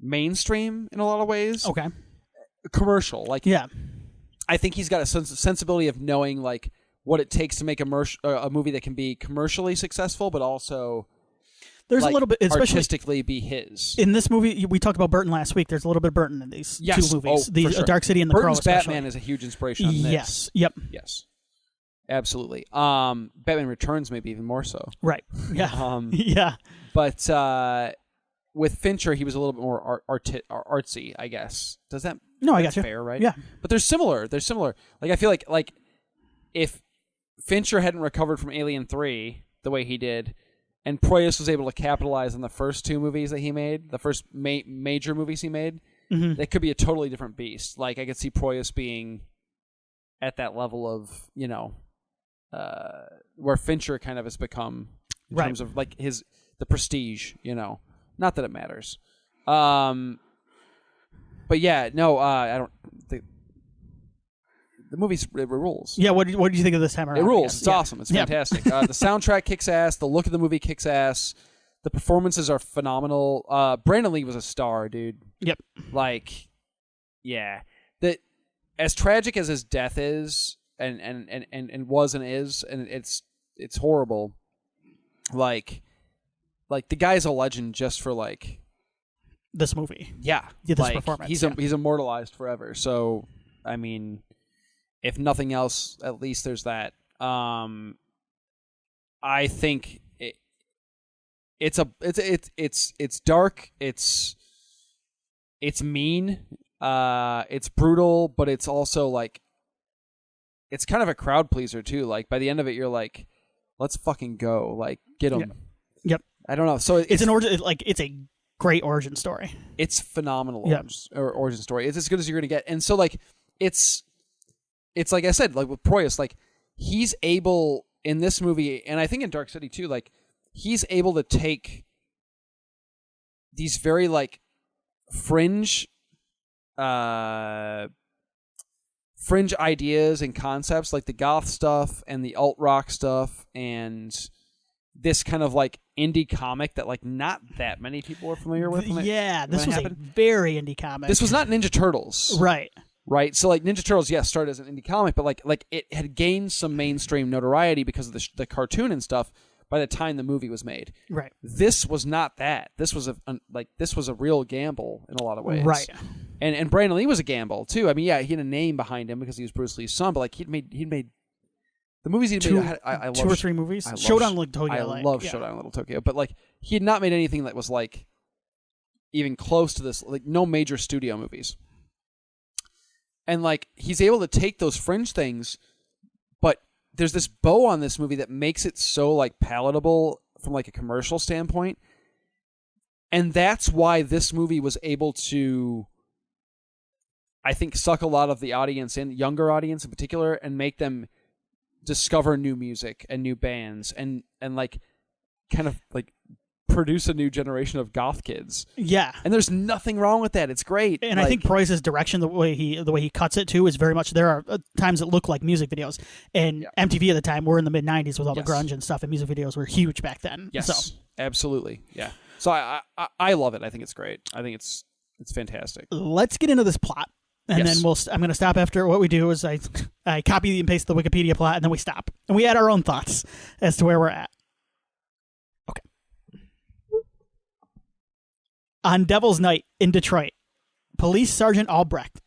mainstream in a lot of ways. Okay. Commercial. Like yeah. I think he's got a sensibility of knowing like what it takes to make a movie that can be commercially successful but also there's a little bit, especially artistically, be his. In this movie, we talked about Burton last week. There's a little bit of Burton in these two movies. For sure. Dark City and The Crow. Burton's Batman is a huge inspiration on this. Yes. Yep. Yes. Absolutely. Batman Returns maybe even more so. Right. Yeah. Yeah. But with Fincher, he was a little bit more artsy, I guess. Does that? No, I got you. Fair, right? Yeah. But they're similar. Like I feel like if Fincher hadn't recovered from Alien 3 the way he did. And Proyas was able to capitalize on the first 2 movies that he made, the first major movies he made. Mm-hmm. That could be a totally different beast. Like I could see Proyas being at that level of, where Fincher kind of has become in terms of like the prestige, Not that it matters. But yeah, no, I don't think the movie rules. Yeah, what did you think of this time around? It rules. It's awesome. It's fantastic. The soundtrack kicks ass. The look of the movie kicks ass. The performances are phenomenal. Brandon Lee was a star, dude. Yep. Like, yeah. That as tragic as his death is, and was and is, and it's horrible. Like the guy's a legend just for like this movie. Yeah. This performance. He's immortalized forever. So, I mean. If nothing else, at least there's that. I think it's dark. It's mean. It's brutal, but it's also like it's kind of a crowd pleaser too. Like by the end of it, you're like, let's fucking go. Like get them. Yeah. Yep. I don't know. So it's an origin. Like it's a great origin story. It's phenomenal. Origin story. It's as good as you're gonna get. And so like it's like I said, like with Proyas, like he's able in this movie, and I think in Dark City too, like he's able to take these very like fringe ideas and concepts, like the goth stuff and the alt rock stuff and this kind of like indie comic that like not that many people are familiar with. This was a very indie comic. This was not Ninja Turtles. Right. So like Ninja Turtles, yes, started as an indie comic, but like it had gained some mainstream notoriety because of the cartoon and stuff by the time the movie was made. Right. This was not that. This was a real gamble in a lot of ways. Right. And Brandon Lee was a gamble too. I mean, yeah, he had a name behind him because he was Bruce Lee's son, but like he'd made the movies he'd made. I love 2 or 3 movies. Showdown in Little Tokyo. I love Showdown in Little Tokyo, but like he had not made anything that was like even close to this. Like no major studio movies. And like he's able to take those fringe things, but there's this bow on this movie that makes it so like palatable from like a commercial standpoint. And that's why this movie was able to, I think, suck a lot of the audience in, younger audience in particular, and make them discover new music and new bands and like kind of like produce a new generation of goth kids. Yeah. And there's nothing wrong with that. It's great. And like, I think Proyas' direction, the way he cuts it too, is very much, there are times that look like music videos. And MTV at the time, we're in the mid 90s with all the grunge and stuff, and music videos were huge back then. Yes. So. Absolutely. Yeah. So I love it. I think it's great. I think it's fantastic. Let's get into this plot. And then I'm going to stop after what we do is I copy and paste the Wikipedia plot, and then we stop. And we add our own thoughts as to where we're at. Okay. On Devil's Night in Detroit, Police Sergeant Albrecht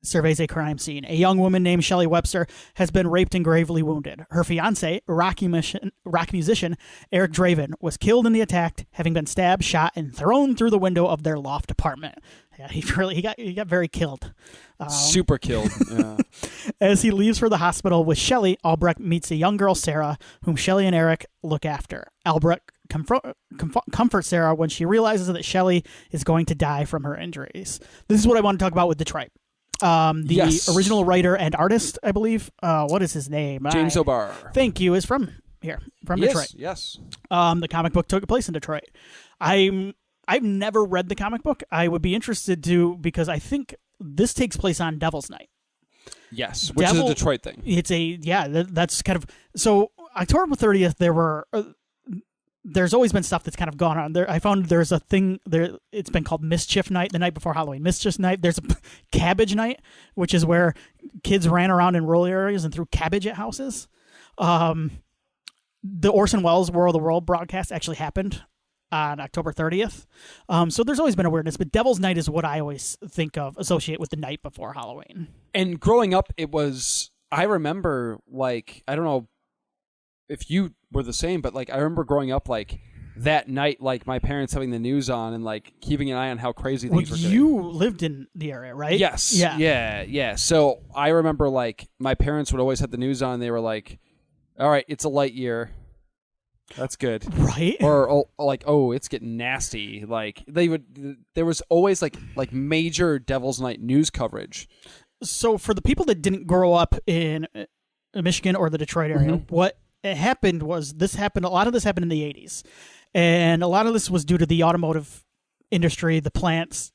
surveys a crime scene. A young woman named Shelley Webster has been raped and gravely wounded. Her fiancé, rock musician Eric Draven, was killed in the attack, having been stabbed, shot, and thrown through the window of their loft apartment. Yeah, he got very killed. Super killed. Yeah. As he leaves for the hospital with Shelley, Albrecht meets a young girl, Sarah, whom Shelley and Eric look after. Albrecht comforts Sarah when she realizes that Shelley is going to die from her injuries. This is what I want to talk about with Detroit. The original writer and artist, I believe, what is his name? James O'Barr. Thank you. Is from Detroit. Yes. The comic book took place in Detroit. I've never read the comic book. I would be interested to, because I think this takes place on Devil's Night. Yes, which is a Detroit thing. It's that's kind of, so October 30th, there's always been stuff that's kind of gone on there. I found there's a thing there. It's been called Mischief Night, the night before Halloween. Mischief Night. There's a Cabbage Night, which is where kids ran around in rural areas and threw cabbage at houses. The Orson Welles War of the World broadcast actually happened on October 30th. So there's always been a weirdness, but Devil's Night is what I always associate with the night before Halloween. And growing up, I remember, like, I don't know if you were the same, but like I remember growing up, like that night, like my parents having the news on and like keeping an eye on how crazy things were getting. You lived in the area, right? Yes. Yeah. So I remember like my parents would always have the news on. They were like, all right, it's a light year. That's good. Right. Or like, oh, it's getting nasty. Like there was always like major Devil's Night news coverage. So for the people that didn't grow up in Michigan or the Detroit area, what happened was a lot of this happened in the 80s. And a lot of this was due to the automotive industry, the plants,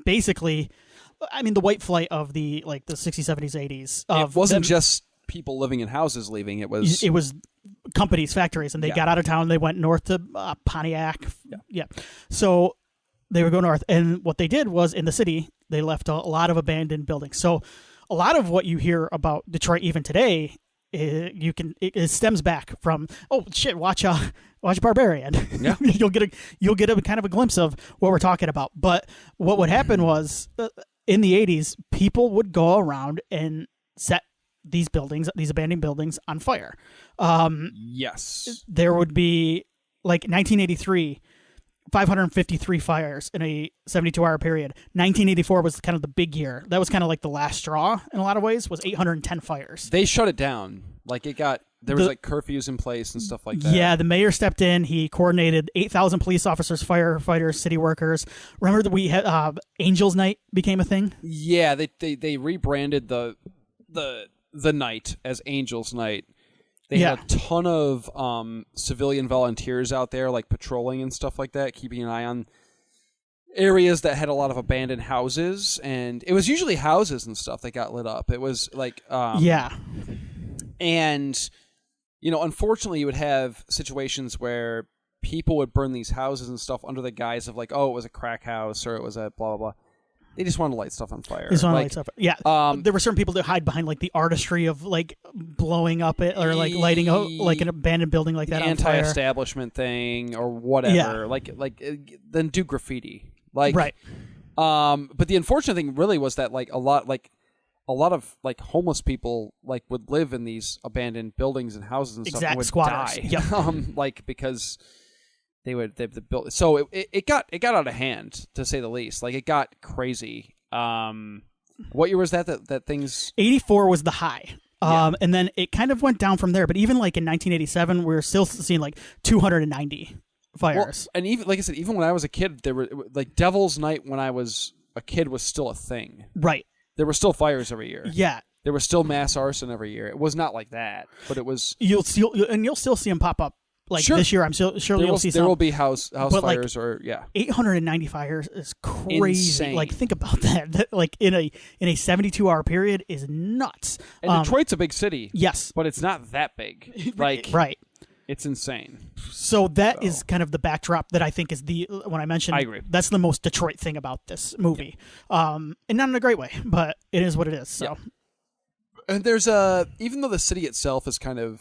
basically, I mean, the white flight of the 60s, 70s, 80s. It wasn't just people living in houses leaving. It was companies, factories, and they got out of town. They went north to Pontiac. Yeah. So they would go north. And what they did was in the city, they left a lot of abandoned buildings. So a lot of what you hear about Detroit even today, it stems back from, oh shit, watch Barbarian. Yeah. you'll get a kind of a glimpse of what we're talking about. But what would happen was in the 80s, people would go around and set these abandoned buildings on fire. Yes. There would be, like, 1983, 553 fires in a 72-hour period. 1984 was kind of the big year. That was kind of like the last straw in a lot of ways, was 810 fires. They shut it down. Like, there was like curfews in place and stuff like that. Yeah, the mayor stepped in. He coordinated 8,000 police officers, firefighters, city workers. Remember that we had Angels Night became a thing? Yeah, they rebranded the night as Angels Night. They had a ton of civilian volunteers out there, like patrolling and stuff like that, keeping an eye on areas that had a lot of abandoned houses. And it was usually houses and stuff that got lit up. It was like... And, unfortunately, you would have situations where people would burn these houses and stuff under the guise of, like, oh, it was a crack house or it was a blah, blah, blah. They just wanted to light stuff on fire. Yeah. There were certain people that hide behind, like, the artistry of, like, blowing up it or, like, lighting out, like, an abandoned building like that on fire. Anti-establishment thing or whatever. Yeah. Like then do graffiti. Like, right. But the unfortunate thing really was that, like, a lot of like homeless people like would live in these abandoned buildings and houses and stuff and would squatters. Die. Yep. Like because they built. So it got out of hand, to say the least. Like, it got crazy. What year was that things? 84 was the high. And then it kind of went down from there. But even like in 1987, we were still seeing like 290 fires. Well, and even like I said, even when I was a kid, there were like Devil's Night when I was a kid was still a thing. Right. There were still fires every year. Yeah. There was still mass arson every year. It was not like that, but it was. You'll still see them pop up. Like this year, I'm sure you'll see some. There will be house fires, like, or 890 fires is crazy. Insane. Like, think about that. Like in a 72-hour period is nuts. And Detroit's a big city. Yes, but it's not that big. Like, right. It's insane. So that is kind of the backdrop that I think is when I mentioned. I agree. That's the most Detroit thing about this movie, and not in a great way, but it is what it is. So, and there's even though the city itself is kind of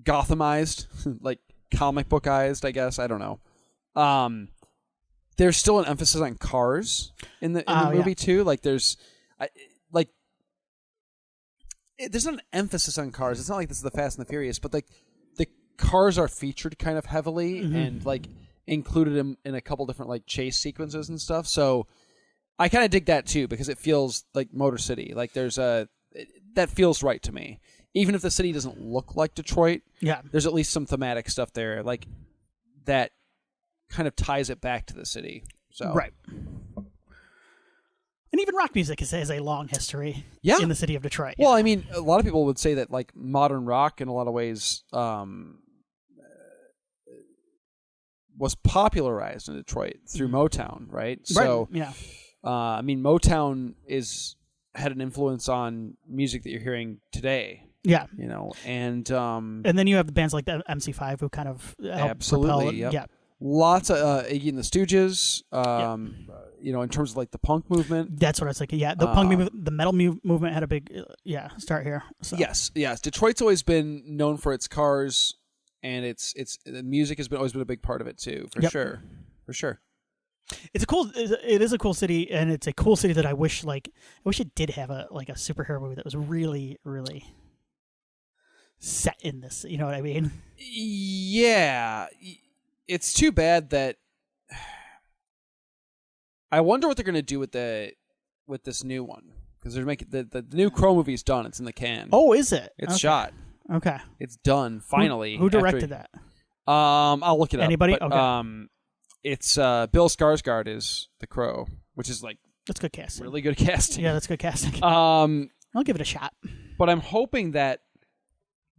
Gothamized, like comic bookized, I guess. I don't know. There's still an emphasis on cars in the movie too. Like there's not an emphasis on cars. It's not like this is the Fast and the Furious, but like the cars are featured kind of heavily and like included in a couple different like chase sequences and stuff. So I kind of dig that too because it feels like Motor City. Like that feels right to me. Even if the city doesn't look like Detroit, there's at least some thematic stuff there, like that kind of ties it back to the city. So right. And even rock music has a long history in the city of Detroit. Well, I mean, a lot of people would say that like modern rock in a lot of ways was popularized in Detroit through Motown, right? So, I mean, Motown had an influence on music that you're hearing today. Yeah, and then you have the bands like the MC5 who kind of absolutely, lots of Iggy and the Stooges. In terms of like the punk movement. That's what I was thinking. Yeah, the punk movement, the metal movement had a big start here. So. Yes. Detroit's always been known for its cars, and its the music has always been a big part of it too, for sure. It is a cool city, and it's a cool city that I wish it did have a superhero movie that was really, really set in this. You know what I mean? Yeah. It's too bad that I wonder what they're going to do with this new one, because they're making the new Crow movie's done. It's in the can. Oh, is it? It's shot. Okay. It's done finally. Who directed that? I'll look it up. Anybody? But, okay. It's Bill Skarsgård is the Crow, which is like that's good casting. Really good casting. Yeah, that's good casting. I'll give it a shot. But I'm hoping that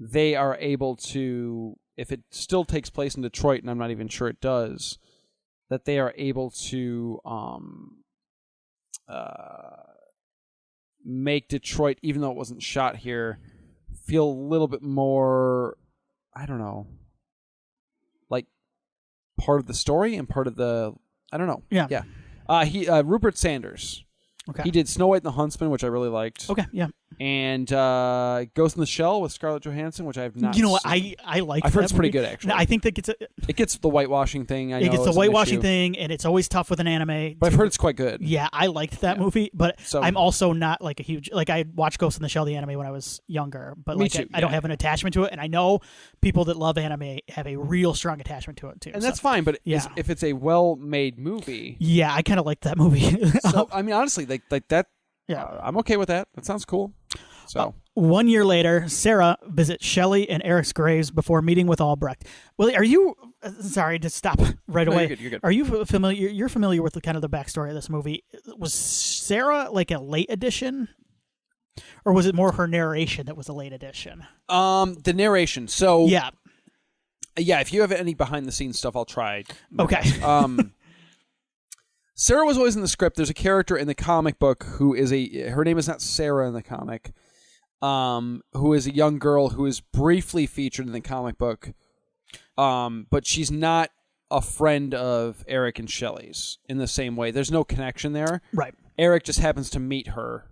they are able to, if it still takes place in Detroit, and I'm not even sure it does, that they are able to make Detroit, even though it wasn't shot here, feel a little bit more, I don't know, like part of the story and part of the, I don't know. Yeah. Rupert Sanders. Okay. He did Snow White and the Huntsman, which I really liked. Okay, yeah. And Ghost in the Shell with Scarlett Johansson, which I have not. You know what? seen. I like. I've heard it's movie. pretty good actually. I think that it gets the whitewashing thing. It gets the whitewashing thing, and it's always tough with an anime. But I've heard it's quite good. Yeah, I liked that movie, but I'm also not like a huge I watched Ghost in the Shell the anime when I was younger, but like I don't have an attachment to it, and I know people that love anime have a real strong attachment to it too. And that's fine, but if it's a well-made movie, yeah, I kind of like that movie. So I mean, honestly, like that. Yeah, I'm okay with that. That sounds cool. So 1 year later, Sarah visits Shelley and Eric's graves before meeting with Albrecht. Well, are you sorry to stop right away? You're good. Are you familiar? You're familiar with the kind of the backstory of this movie? Was Sarah like a late addition, or was it more her narration that was a late addition? The narration. So yeah. If you have any behind the scenes stuff, I'll try. Okay. Sarah was always in the script. There's a character in the comic book who is her name is not Sarah in the comic. Who is a young girl who is briefly featured in the comic book, but she's not a friend of Eric and Shelley's in the same way. There's no connection there. Right. Eric just happens to meet her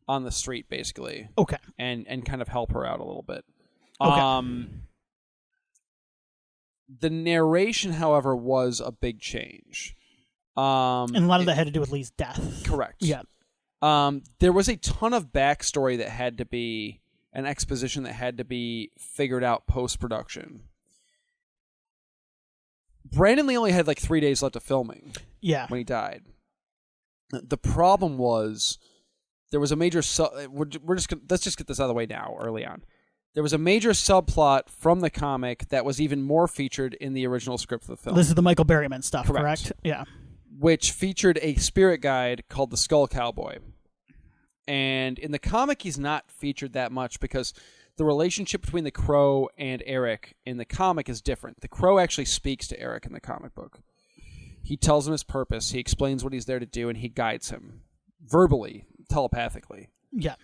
on the street, basically. Okay. And kind of help her out a little bit. Okay. The narration, however, was a big change. And a lot of that had to do with Lee's death. Correct. Yeah. There was a ton of backstory that had to be an exposition that had to be figured out post-production. Brandon Lee only had like 3 days left of filming. Yeah. When he died. The problem was there was a major let's just get this out of the way now early on. There was a major subplot from the comic that was even more featured in the original script of the film. This is the Michael Berryman stuff, correct? Yeah. Which featured a spirit guide called the Skull Cowboy. And in the comic, he's not featured that much because the relationship between the Crow and Eric in the comic is different. The Crow actually speaks to Eric in the comic book. He tells him his purpose, he explains what he's there to do, and he guides him verbally, telepathically. Yeah.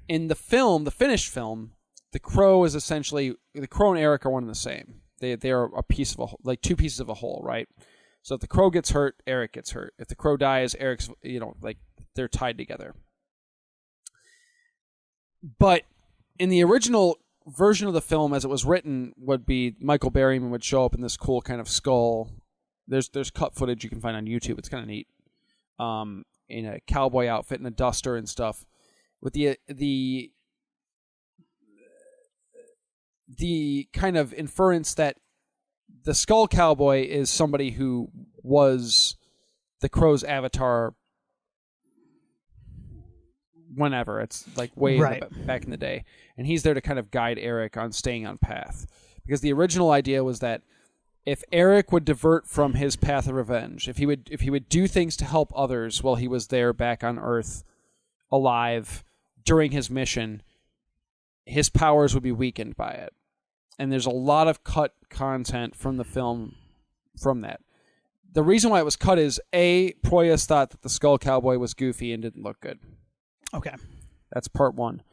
In the film, the finished film, the Crow is essentially, the Crow and Eric are one and the same. They are a piece of like two pieces of a whole, right? So if the Crow gets hurt, Eric gets hurt. If the Crow dies, Eric's, like they're tied together. But in the original version of the film, as it was written, would be Michael Berryman would show up in this cool kind of skull. There's cut footage you can find on YouTube. It's kind of neat. In a cowboy outfit and a duster and stuff, with the kind of inference that the Skull Cowboy is somebody who was the Crow's avatar whenever. It's like way back in the day. And he's there to kind of guide Eric on staying on path. Because the original idea was that if Eric would divert from his path of revenge, if he would do things to help others while he was there back on Earth alive during his mission, his powers would be weakened by it. And there's a lot of cut content from the film from that. The reason why it was cut is, A, Proyas thought that the Skull Cowboy was goofy and didn't look good. Okay. That's part one.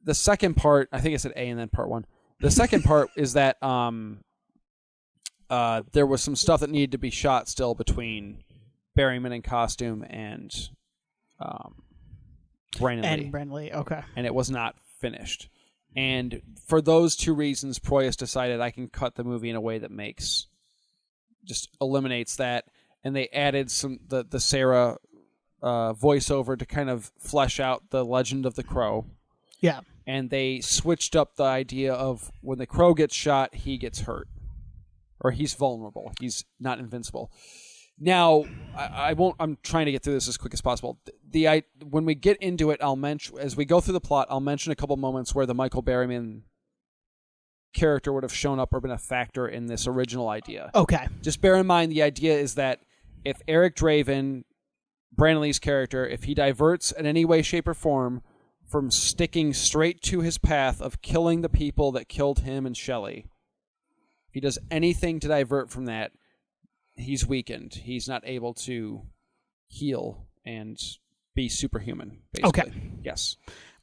The second part, I think I said A and then part one. The second part is that there was some stuff that needed to be shot still between Berryman in costume and Brandon Lee. Okay. And it was not finished. And for those two reasons, Proyas decided I can cut the movie in a way that just eliminates that. And they added the Sarah voiceover to kind of flesh out the legend of the Crow. Yeah. And they switched up the idea of when the Crow gets shot, he gets hurt. Or he's vulnerable. He's not invincible. Now, I'm trying to get through this as quick as possible. When we get into it, I'll mention, as we go through the plot, I'll mention a couple moments where the Michael Berryman character would have shown up or been a factor in this original idea. Okay. Just bear in mind, the idea is that if Eric Draven, Brandon Lee's character, if he diverts in any way, shape, or form from sticking straight to his path of killing the people that killed him and Shelley, if he does anything to divert from that, he's weakened. He's not able to heal and be superhuman, basically. Okay. Yes.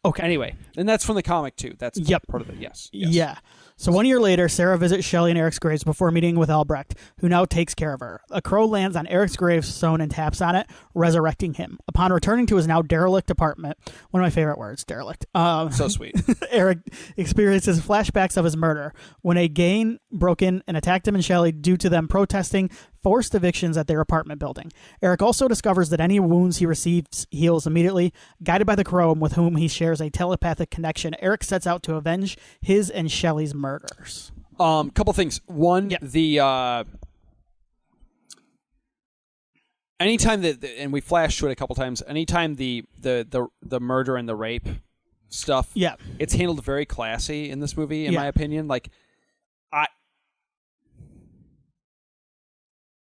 Okay. Anyway, and that's from the comic too. That's part of it. Yes. Yeah. So 1 year later, Sarah visits Shelley and Eric's graves before meeting with Albrecht, who now takes care of her. A crow lands on Eric's gravestone and taps on it, resurrecting him. Upon returning to his now derelict apartment, one of my favorite words, derelict. So sweet. Eric experiences flashbacks of his murder when a gang broke in and attacked him and Shelley due to them protesting forced evictions at their apartment building. Eric also discovers that any wounds he receives heals immediately. Guided by the crow, with whom he shares a telepathic connection, Eric sets out to avenge his and Shelley's murders. Couple things. One, the anytime that, and we flashed to it a couple times. Anytime the murder and the rape stuff, it's handled very classy in this movie, in my opinion. Like,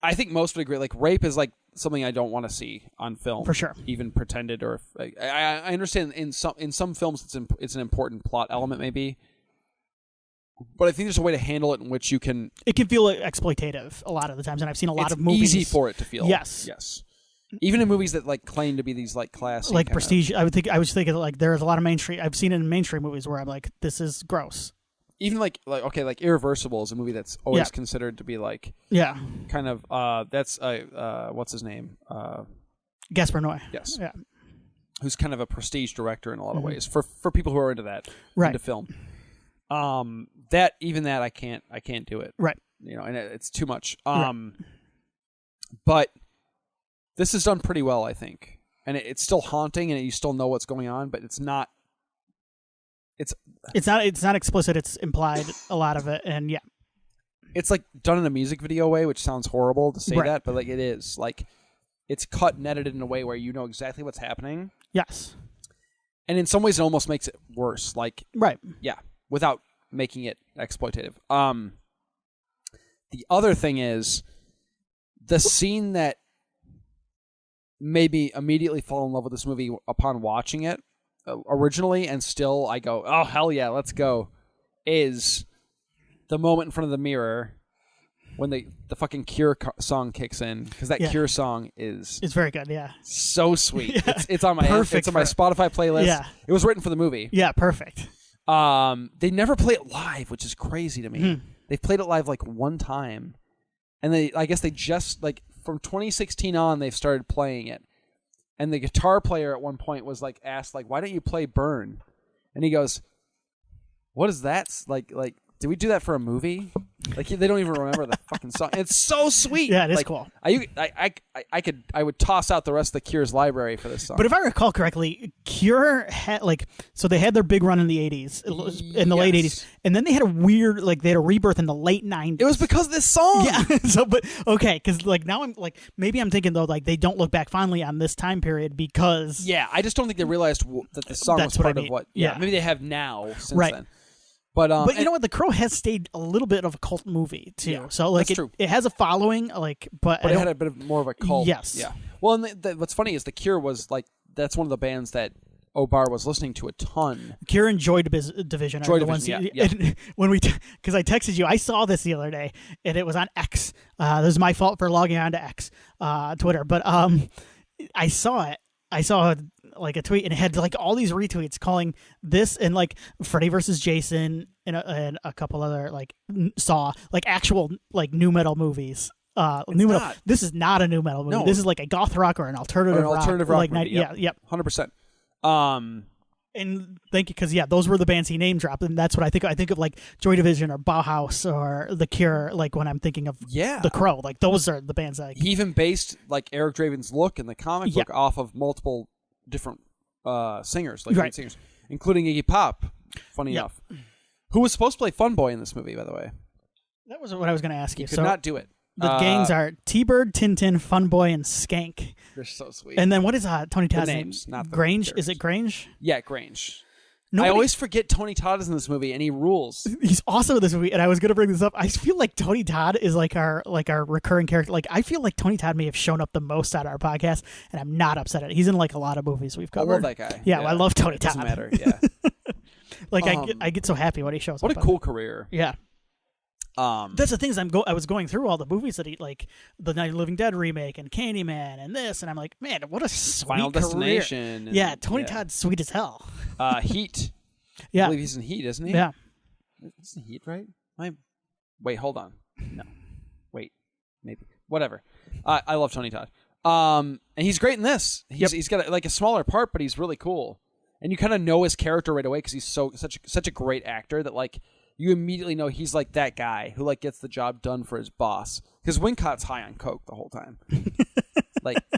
I think most would agree. Like, rape is like something I don't want to see on film, for sure. Even pretended, or I understand in some films it's an important plot element, maybe. But I think there's a way to handle it in which you can. It can feel exploitative a lot of the times, and I've seen a lot of movies. It's easy for it to feel. Yes. Even in movies that like claim to be these like classic, like prestige. I was thinking like there's a lot of mainstream. I've seen it in mainstream movies where I'm like, this is gross. Even like Irreversible is a movie that's always considered to be like kind of that's what's his name, Gaspar Noé. Yes. Yeah. Who's kind of a prestige director in a lot of ways for people who are into that, into film. That I can't do it. Right. You know, and it's too much. But this is done pretty well, I think, and it's still haunting, and you still know what's going on, but it's not. It's not explicit. It's implied, a lot of it, and it's like done in a music video way, which sounds horrible to say that, but like it is. Like, it's cut and edited in a way where you know exactly what's happening. Yes. And in some ways, it almost makes it worse. Like, without making it exploitative. The other thing is the scene that made me immediately fall in love with this movie upon watching it originally, and still I go, oh hell yeah, let's go, is the moment in front of the mirror when the fucking Cure song kicks in, because that Cure song it's very good. So sweet. It's on my Spotify playlist. It was written for the movie. Perfect. They never play it live, which is crazy to me. They've played it live like one time, and I guess they just like from 2016 on they've started playing it. And the guitar player at one point was like asked, like, why don't you play Burn? And he goes, what is that? Like, did we do that for a movie? Like, they don't even remember the fucking song. It's so sweet. Yeah, it is like, cool. I would toss out the rest of the Cure's library for this song. But if I recall correctly, Cure had so they had their big run in the 80s, in the late 80s, and then they had a weird, they had a rebirth in the late 90s. It was because of this song. Yeah. Because now I'm maybe I'm thinking though, they don't look back fondly on this time period because. Yeah, I just don't think they realized that the song was part of what. Yeah, maybe they have now since then. But you know what? The Crow has stayed a little bit of a cult movie too. Yeah, so that's true. It has a following, but it had a bit of more of a cult. Yes. Yeah. Well, and what's funny is the Cure was that's one of the bands that O'Barr was listening to a ton. Cure and Joy Division. Joy Division. And when because I texted you, I saw this the other day, and it was on X. This is my fault for logging on to X, Twitter. But I saw it. I saw a tweet, and it had all these retweets calling this and Freddy vs. Jason and a couple other Saw actual new metal movies. Metal. This is not a new metal movie. No. This is a goth rock or an alternative rock movie. Yep. 100%. And thank you, because those were the bands he name dropped, and that's what I think. I think of Joy Division or Bauhaus or The Cure, when I'm thinking of The Crow. Those are the bands that he even based Eric Draven's look in the comic book off of multiple different singers, lead singers, including Iggy Pop. Funny enough, who was supposed to play Fun Boy in this movie, by the way. That was what I was going to ask you. Could not do it. The gangs are T-Bird, Tintin, Fun Boy, and Skank. They're so sweet. And then what is Tony Todd's names? Name? Not Grange? Is it Grange? Yeah, Grange. I always forget Tony Todd is in this movie, and he rules. He's awesome in this movie, and I was going to bring this up. I feel like Tony Todd is our recurring character. I feel like Tony Todd may have shown up the most on our podcast, and I'm not upset at it. He's in a lot of movies we've covered. I love that guy. Yeah, I love Tony Todd. Doesn't matter. Yeah. I get so happy when he shows up. What a cool career. Yeah. That's the things I was going through all the movies that he like the Night of the Living Dead remake and Candyman and this, and I'm like, man, what a sweet Final career. Destination. And, yeah, Tony Todd's sweet as hell. Heat. Yeah, I believe he's in Heat, isn't he? Yeah. Isn't Heat right? Wait, hold on. No. Wait, maybe. Whatever. I love Tony Todd. And he's great in this. He's got like a smaller part, but he's really cool. And you kind of know his character right away because he's such a great actor that like you immediately know he's like that guy who like gets the job done for his boss. Because Wincott's high on coke the whole time.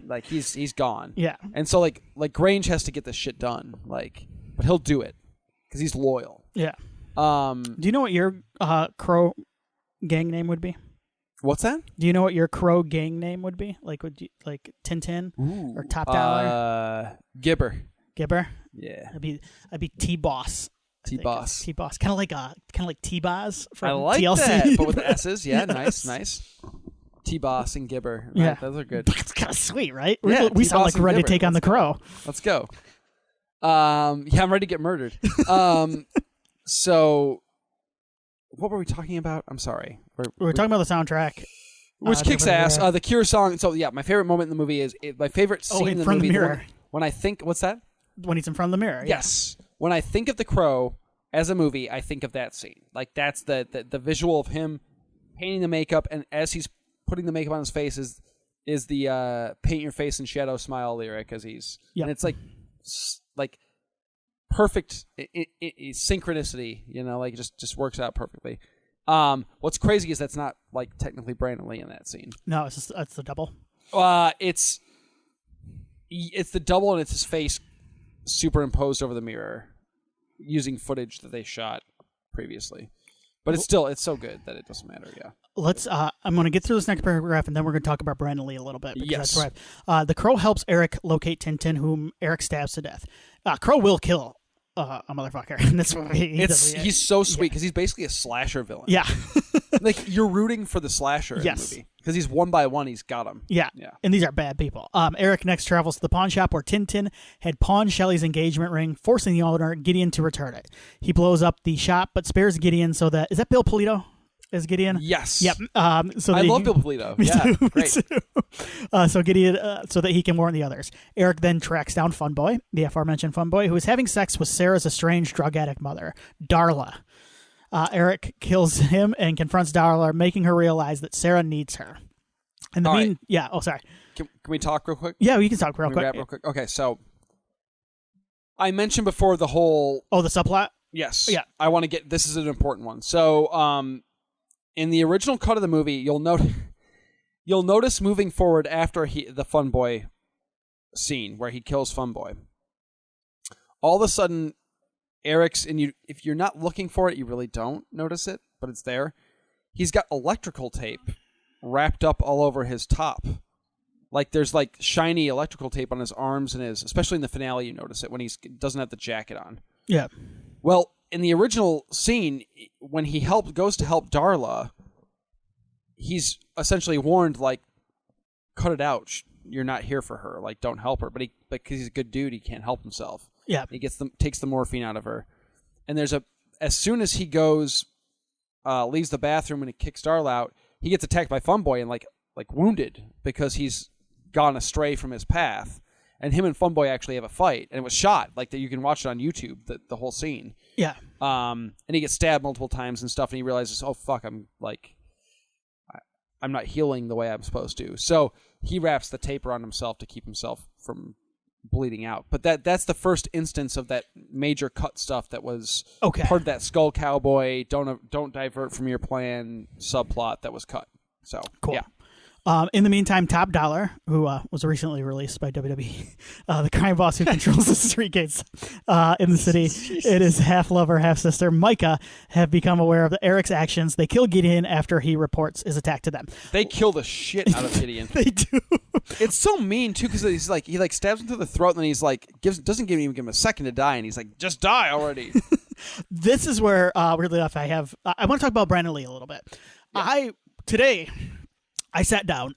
like he's gone. Yeah. And so like Grange has to get this shit done. Like, but he'll do it because he's loyal. Yeah. Do you know what your Crow gang name would be? What's that? Do you know what your Crow gang name would be? Like would you like Tintin or Top Dollar? Gibber. Gibber? Yeah. I'd be T-Boss. T-Boss. T-Boss. Kind of like T-Boz from I like TLC. that, but with the S's. Yeah, Yes. nice. T-Boss and Gibber. Right, yeah. those are good. That's kind of sweet, right? Yeah, we sound like we're ready to take on the Crow. Let's go. Yeah, I'm ready to get murdered. So, what were we talking about? I'm sorry. We were talking about the soundtrack. Which kicks ass. The Cure song. So, yeah, my favorite moment in the movie is my favorite scene in the movie. The mirror. When I think, what's that? When he's in front of the mirror. Yes. Yeah. When I think of The Crow as a movie, I think of that scene. Like, that's the visual of him painting the makeup, and as he's putting the makeup on his face is the paint your face in shadow smile lyric as he's... Yep. And it's like perfect synchronicity, you know, like it just works out perfectly. What's crazy is that's not like technically Brandon Lee in that scene. No, it's the double. It's the double, and it's his face superimposed over the mirror using footage that they shot previously. But it's so good that it doesn't matter. Yeah. Let's. I'm going to get through this next paragraph, and then we're going to talk about Brandon Lee a little bit. Yes. That's right. The Crow helps Eric locate Tintin, whom Eric stabs to death. Crow will kill a motherfucker in this movie. He's so sweet because he's basically a slasher villain. Yeah. Like you're rooting for the slasher in the movie because he's one by one he's got him. Yeah. And these are bad people. Eric next travels to the pawn shop where Tintin had pawned Shelley's engagement ring, forcing the owner Gideon to return it. He blows up the shop but spares Gideon so that... Is that Bill Polito as Gideon? Yes. Yep. So I love Bill Polito. Me Yeah, too, great. Me too. So Gideon, so that he can warn the others. Eric then tracks down Funboy, the aforementioned Funboy, who is having sex with Sarah's estranged drug addict mother, Darla. Eric kills him and confronts Darla, making her realize that Sarah needs her. And yeah. Oh, sorry. Can we talk real quick? Yeah, we can talk real quick. Wrap real quick. Okay, so I mentioned before the whole. Oh, the subplot. Yes. Yeah. I want to get. This is an important one. So, in the original cut of the movie, you'll notice moving forward after the Funboy scene where he kills Funboy. All of a sudden, Eric's if you're not looking for it, you really don't notice it, but it's there. He's got electrical tape wrapped up all over his top. Like there's like shiny electrical tape on his arms and especially in the finale you notice it when he doesn't have the jacket on. Yeah. Well, in the original scene, when he goes to help Darla, he's essentially warned, like, cut it out. You're not here for her. Like, don't help her. But because he's a good dude, he can't help himself. Yeah. He takes the morphine out of her. And as soon as he goes, leaves the bathroom and he kicks Darla out, he gets attacked by Funboy and like wounded because he's gone astray from his path. And him and Funboy actually have a fight, and it was shot like that. You can watch it on YouTube, the whole scene. Yeah. And he gets stabbed multiple times and stuff, and he realizes, oh fuck, I'm not healing the way I'm supposed to. So he wraps the tape around himself to keep himself from bleeding out. But that's the first instance of that major cut stuff that was part of that Skull Cowboy, don't divert from your plan subplot that was cut. So cool. Yeah. In the meantime, Top Dollar, who was recently released by WWE, the crime boss who controls the street gates in the city, and his half lover, half sister, Micah, have become aware of Eric's actions. They kill Gideon after he reports his attack to them. They kill the shit out of Gideon. They do. It's so mean too because he's like he stabs him through the throat and then he's like doesn't even give him a second to die and he's like just die already. This is where weirdly enough I want to talk about Brandon Lee a little bit. Yeah. Today I sat down.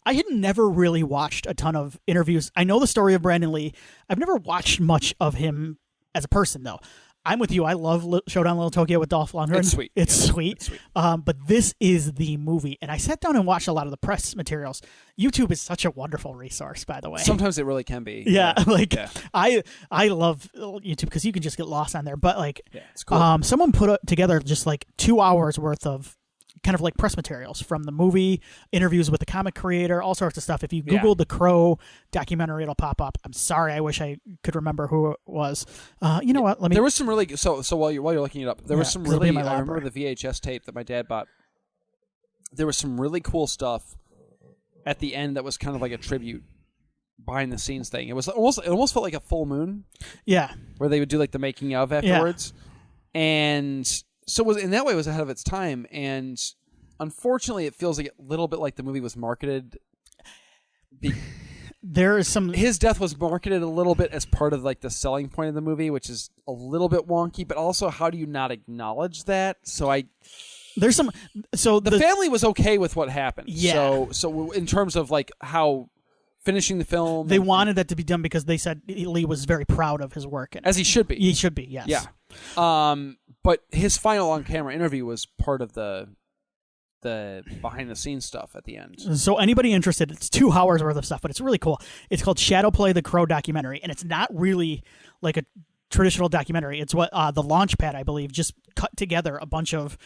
I had never really watched a ton of interviews. I know the story of Brandon Lee. I've never watched much of him as a person, though. I'm with you. I love Showdown Little Tokyo with Dolph Lundgren. It's sweet. It's sweet. But this is the movie. And I sat down and watched a lot of the press materials. YouTube is such a wonderful resource, by the way. Sometimes it really can be. Yeah. I love YouTube because you can just get lost on there. But it's cool. Someone put together just 2 hours worth of kind of press materials from the movie, interviews with the comic creator, all sorts of stuff. If you Google the Crow documentary, it'll pop up. I'm sorry, I wish I could remember who it was. You know what? There was some really so while you're looking it up, there was some really. I remember the VHS tape that my dad bought. There was some really cool stuff at the end that was kind of like a tribute behind the scenes thing. It almost felt like a full moon. Yeah, where they would do the making of afterwards, and. So in that way, it was ahead of its time, and unfortunately, it feels like a little bit like the movie was marketed. There is some. His death was marketed a little bit as part of the selling point of the movie, which is a little bit wonky. But also, how do you not acknowledge that? There's some. So the family was okay with what happened. Yeah. So in terms of how finishing the film, they wanted that to be done because they said Lee was very proud of his work, as he should be. He should be. Yes. Yeah. But his final on-camera interview was part of the behind-the-scenes stuff at the end. So anybody interested, it's 2 hours worth of stuff, but it's really cool. It's called Shadowplay the Crow documentary, and it's not really like a traditional documentary. It's what the Launchpad, I believe, just cut together a bunch of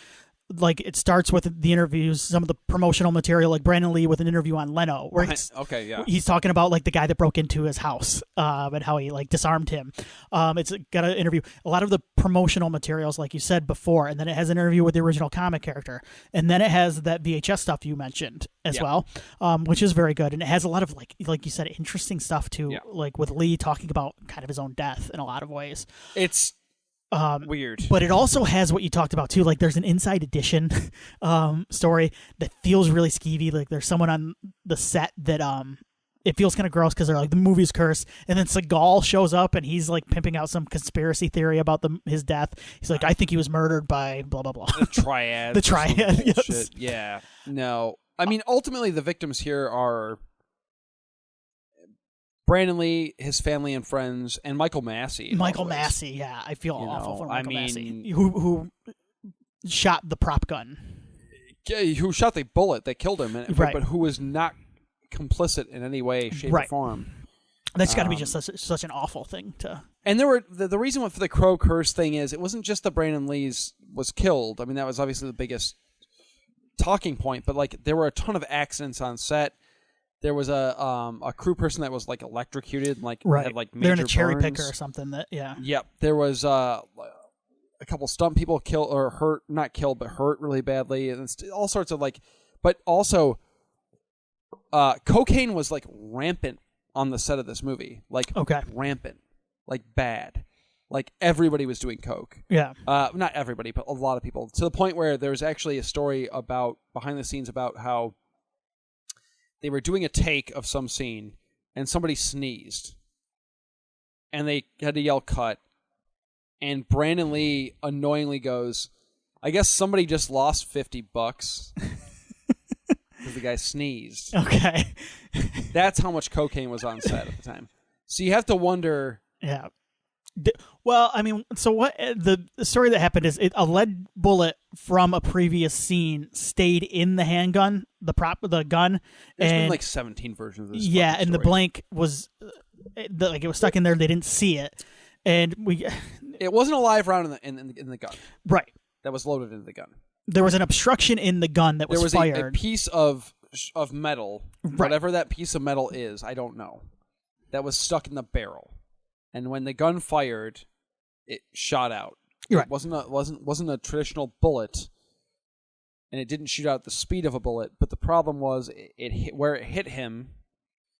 it starts with the interviews, some of the promotional material, like Brandon Lee with an interview on Leno, where he's talking about the guy that broke into his house and how he disarmed him. It's got an interview, a lot of the promotional materials, like you said before, and then it has an interview with the original comic character, and then it has that VHS stuff you mentioned as well, which is very good, and it has a lot of like you said, interesting stuff too, with Lee talking about kind of his own death in a lot of ways. It's weird, but it also has what you talked about too. There's an Inside Edition story that feels really skeevy. There's someone on the set that it feels kind of gross because they're the movie's cursed, and then Seagal shows up and he's pimping out some conspiracy theory about his death. He's I think he was murdered by blah blah blah. The triad. The triad. Yes. Yeah. No. I mean, ultimately, the victims here are Brandon Lee, his family and friends, and Michael Massey. Michael Massey, yeah. I feel awful for Michael Massey. Who shot the prop gun. Who shot the bullet that killed him, but who was not complicit in any way, shape, or form. That's got to be just such an awful thing to... And there were the reason for the Crow curse thing is it wasn't just that Brandon Lee's was killed. I mean, that was obviously the biggest talking point, but there were a ton of accidents on set. There was a crew person that was electrocuted and had major they're in a cherry burns. picker or something that Yep. There was a couple stunt people killed or hurt, not killed but hurt really badly, and it's all sorts of but also cocaine was rampant on the set of this movie. Rampant. Bad. Everybody was doing coke. Yeah. Not everybody, but a lot of people. To the point where there's actually a story about behind the scenes about how they were doing a take of some scene, and somebody sneezed, and they had to yell "cut." And Brandon Lee annoyingly goes, "I guess somebody just lost $50 because the guy sneezed." Okay, that's how much cocaine was on set at the time. So you have to wonder. Yeah. Well, I mean, so what the story that happened is a lead bullet from a previous scene stayed in the handgun, the gun. There's been 17 versions of this. Yeah, and story. the blank was it was stuck in there. They didn't see it, and it wasn't a live round in the gun. Right. That was loaded into the gun. There was an obstruction in the gun that was fired. There was a piece of metal, whatever that piece of metal is, I don't know, that was stuck in the barrel. And when the gun fired, it shot out. Right. It wasn't a traditional bullet, and it didn't shoot out at the speed of a bullet. But the problem was it hit where it hit him.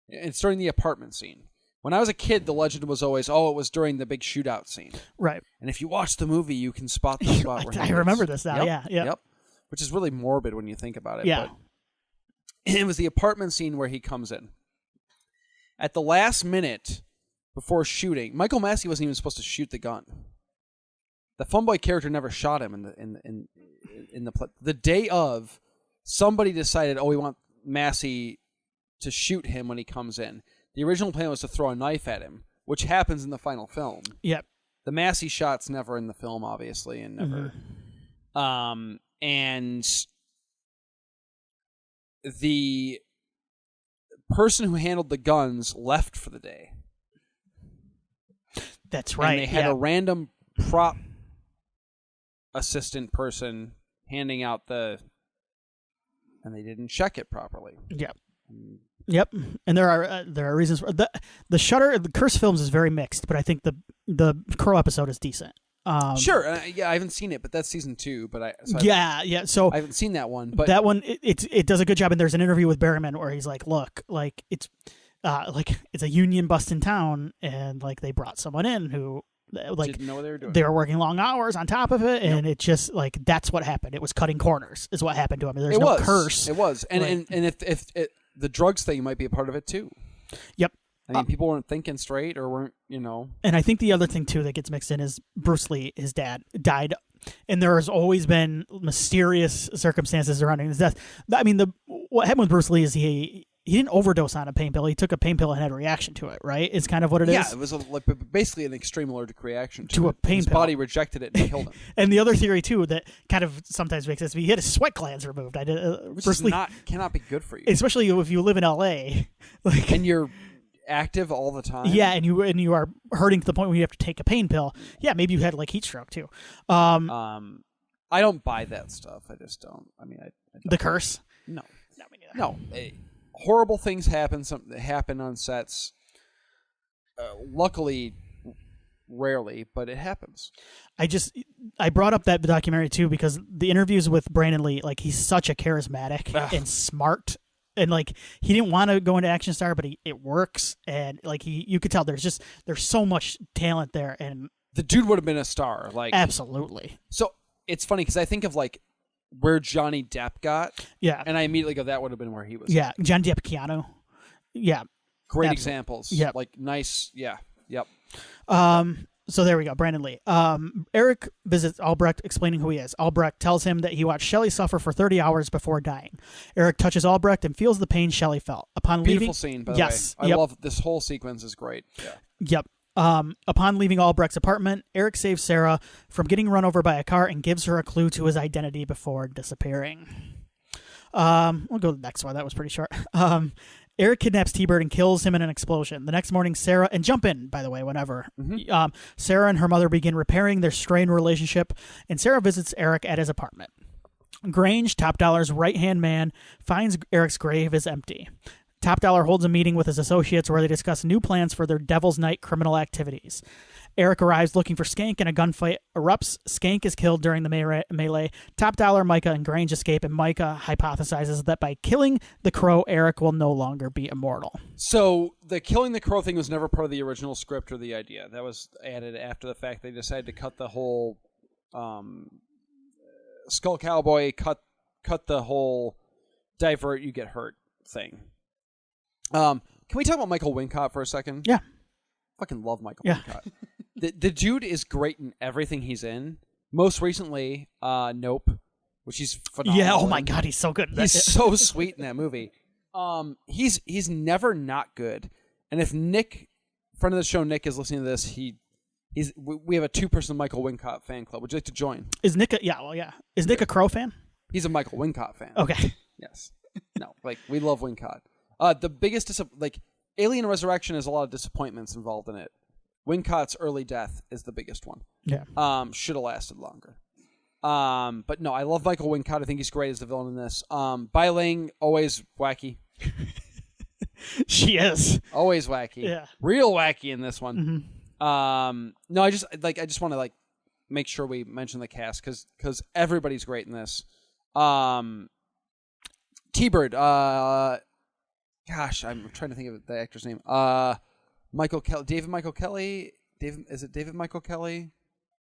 It's during the apartment scene. When I was a kid, the legend was always, it was during the big shootout scene. Right. And if you watch the movie, you can spot the spot where I remember this now. Yep. Yeah. Yep. Which is really morbid when you think about it. Yeah. But it was the apartment scene where he comes in. At the last minute before shooting, Michael Massey wasn't even supposed to shoot the gun. The Funboy character never shot him in the day of. Somebody decided, we want Massey to shoot him when he comes in. The original plan was to throw a knife at him, which happens in the final film. Yep. the Massey shot's never in the film, obviously, and never. And the person who handled the guns left for the day. That's right. And they had a random prop assistant person handing out and they didn't check it properly. Yep. Yep. And there are reasons for the Curse films is very mixed, but I think the Crow episode is decent. Sure. I haven't seen it, but that's season 2. But So I haven't seen that one. But that one, it does a good job. And there's an interview with Berryman where he's like, "Look, like it's a union bust in town, and like they brought someone in who like didn't know what they were doing. They were working long hours on top of it, and it just like that's what happened. It was cutting corners, is what happened to him. There's no curse. It was, and if the drugs thing might be a part of it too. Yep. I mean, people weren't thinking straight or weren't, And I think the other thing, too, that gets mixed in is Bruce Lee, his dad, died. And there has always been mysterious circumstances surrounding his death. I mean, what happened with Bruce Lee is he didn't overdose on a pain pill. He took a pain pill and had a reaction to it, right? It's kind of what it is. Yeah, it was basically an extreme allergic reaction to a pain pill. His body rejected it and killed him. And the other theory, too, that kind of sometimes makes sense, he had his sweat glands removed. Which Bruce Lee, cannot be good for you. Especially if you live in L.A. And you're active all the time. Yeah, and you are hurting to the point where you have to take a pain pill. Yeah, maybe you had like heat stroke too. I don't buy that stuff. I just don't. I mean, I don't. The curse? No. Me neither. No. Horrible things happen. Something happen on sets. Luckily, rarely, but it happens. I brought up that documentary too because the interviews with Brandon Lee, like he's such a charismatic and smart. And like he didn't want to go into action star, but it works, and like you could tell there's so much talent there, and the dude would have been a star, like absolutely. So it's funny because I think of like where Johnny Depp got, and I immediately go that would have been where he was. Yeah, Johnny Depp, Keanu, great absolutely. Examples. Yeah, like nice. Yeah, yep. So there we go, Brandon Lee. Eric visits Albrecht explaining who he is. Albrecht tells him that he watched Shelley suffer for 30 hours before dying. Eric touches Albrecht and feels the pain Shelley felt. Upon Beautiful leaving, scene, by the way. I love this whole sequence is great. Yeah. Yep. Upon leaving Albrecht's apartment, Eric saves Sarah from getting run over by a car and gives her a clue to his identity before disappearing. We'll go to the next one. That was pretty short. Eric kidnaps T-Bird and kills him in an explosion. The next morning, Sarah... And jump in, by the way, whenever. Mm-hmm. Sarah and her mother begin repairing their strained relationship, and Sarah visits Eric at his apartment. Grange, Top Dollar's right-hand man, finds Eric's grave is empty. Top Dollar holds a meeting with his associates where they discuss new plans for their Devil's Night criminal activities. Eric arrives looking for Skank and a gunfight erupts. Skank is killed during the melee. Top Dollar, Micah, and Grange escape, and Micah hypothesizes that by killing the Crow, Eric will no longer be immortal. So the killing the Crow thing was never part of the original script or the idea. That was added after the fact. They decided to cut the whole Skull Cowboy, cut the whole divert, you get hurt thing. Can we talk about Michael Wincott for a second? Yeah. Fucking love Michael Wincott. The dude is great in everything he's in. Most recently, Nope, which he's phenomenal. Yeah, oh my God, he's so good. He's so sweet in that movie. He's never not good. And if Nick, friend of the show, Nick is listening to this, we have a 2-person Michael Wincott fan club. Would you like to join? Is Nick Is Nick a Crow fan? He's a Michael Wincott fan. Okay. Yes. No, like we love Wincott. The biggest Alien Resurrection has a lot of disappointments involved in it. Wincott's early death is the biggest one. Yeah. Should have lasted longer. But no, I love Michael Wincott. I think he's great as the villain in this. Bai Ling, always wacky. She is. Always wacky. Yeah. Real wacky in this one. Mm-hmm. No, I just want to make sure we mention the cast because everybody's great in this. T-Bird, gosh, I'm trying to think of the actor's name. Michael Kelly, David Michael Kelly. Is it David Michael Kelly?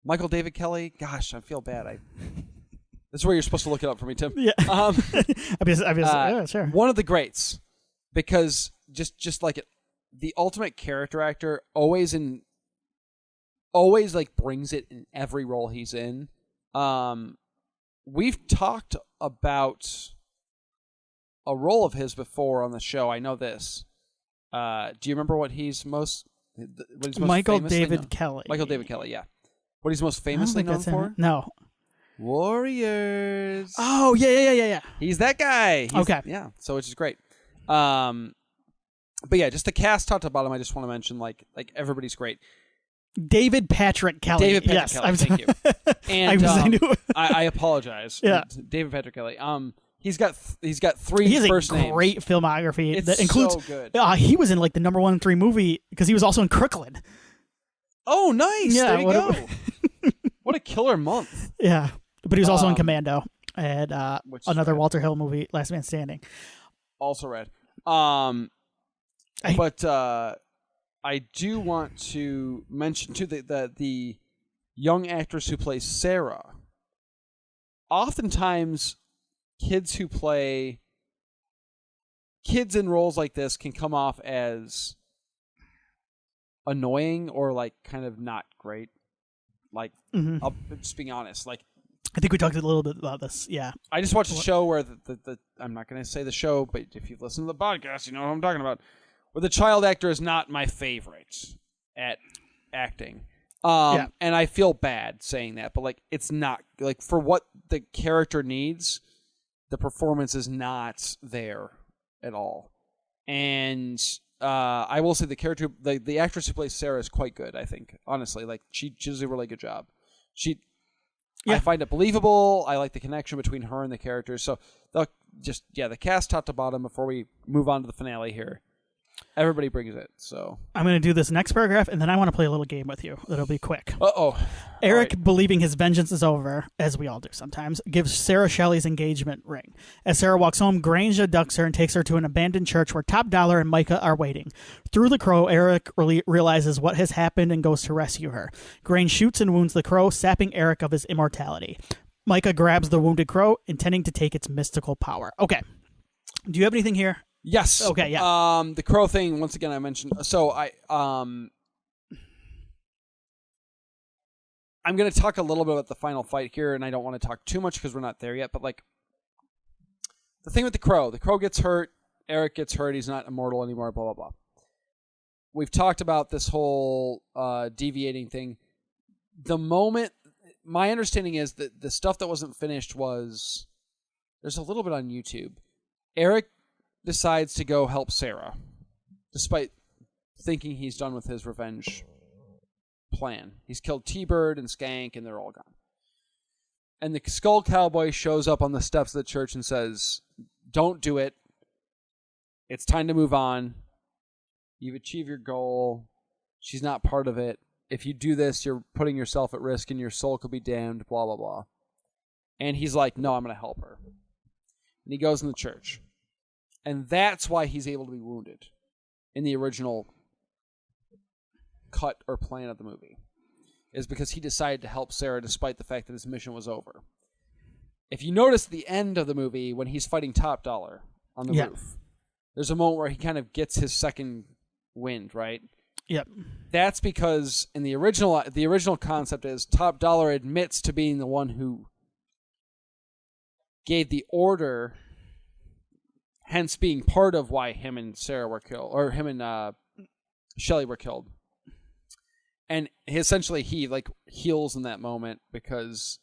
Michael David Kelly. Gosh, I feel bad. This is where you're supposed to look it up for me, Tim. Yeah. Yeah, sure. One of the greats, because just like the ultimate character actor, always like brings it in every role he's in. We've talked about a role of his before on the show. I know this. Do you remember what he's most Michael David Kelly. Michael David Kelly, yeah. What he's most famously known for? No. Warriors. Oh, yeah. He's that guy. Okay. Yeah, so which is great. But yeah, just the cast top to bottom, I just want to mention, like everybody's great. David Patrick Kelly. Kelly, thank you. And I knew it. I apologize. Yeah. David Patrick Kelly. He's got 3 first names. He has a great filmography that includes. So good. He was in like the number 1 and 3 movie because he was also in Crooklyn. Oh, nice! Yeah, there you go. What a killer month. Yeah, but he was also in Commando and another rad. Walter Hill movie, Last Man Standing. Also rad. But I do want to mention too that the young actress who plays Sarah. Oftentimes, kids who play kids in roles like this can come off as annoying or like kind of not great. Like, I'll just being honest. Like, I think we talked a little bit about this. Yeah, I just watched a show where the I'm not going to say the show, but if you've listened to the podcast, you know what I'm talking about. Where the child actor is not my favorite at acting. And I feel bad saying that, but like it's not like for what the character needs, the performance is not there at all. And I will say the character, the actress who plays Sarah is quite good. I think honestly, like she does a really good job. I find it believable. I like the connection between her and the characters. So the cast top to bottom before we move on to the finale here. Everybody brings it, so... I'm going to do this next paragraph, and then I want to play a little game with you. That'll be quick. Uh-oh. Eric, believing his vengeance is over, as we all do sometimes, gives Sarah Shelley's engagement ring. As Sarah walks home, Grange abducts her and takes her to an abandoned church where Top Dollar and Micah are waiting. Through the crow, Eric realizes what has happened and goes to rescue her. Grange shoots and wounds the crow, sapping Eric of his immortality. Micah grabs the wounded crow, intending to take its mystical power. Okay. Do you have anything here? Yes. Okay, yeah. The crow thing, once again, I mentioned. So I'm going to talk a little bit about the final fight here, and I don't want to talk too much because we're not there yet, but like the thing with the crow gets hurt, Eric gets hurt, he's not immortal anymore, blah, blah, blah. We've talked about this whole deviating thing. The moment, my understanding is that the stuff that wasn't finished was, there's a little bit on YouTube. Eric decides to go help Sarah, despite thinking he's done with his revenge plan. He's killed T-Bird and Skank, and they're all gone. And the Skull Cowboy shows up on the steps of the church and says, "Don't do it. It's time to move on. You've achieved your goal. She's not part of it. If you do this, you're putting yourself at risk, and your soul could be damned, blah, blah, blah." And he's like, "No, I'm going to help her." And he goes in the church. And that's why he's able to be wounded in the original cut or plan of the movie, is because he decided to help Sarah despite the fact that his mission was over. If you notice at the end of the movie, when he's fighting Top Dollar on the roof, there's a moment where he kind of gets his second wind, right? Yep. That's because in the original concept is Top Dollar admits to being the one who gave the order, hence being part of why him and Sarah were killed, or him and Shelley were killed. And essentially he like heals in that moment because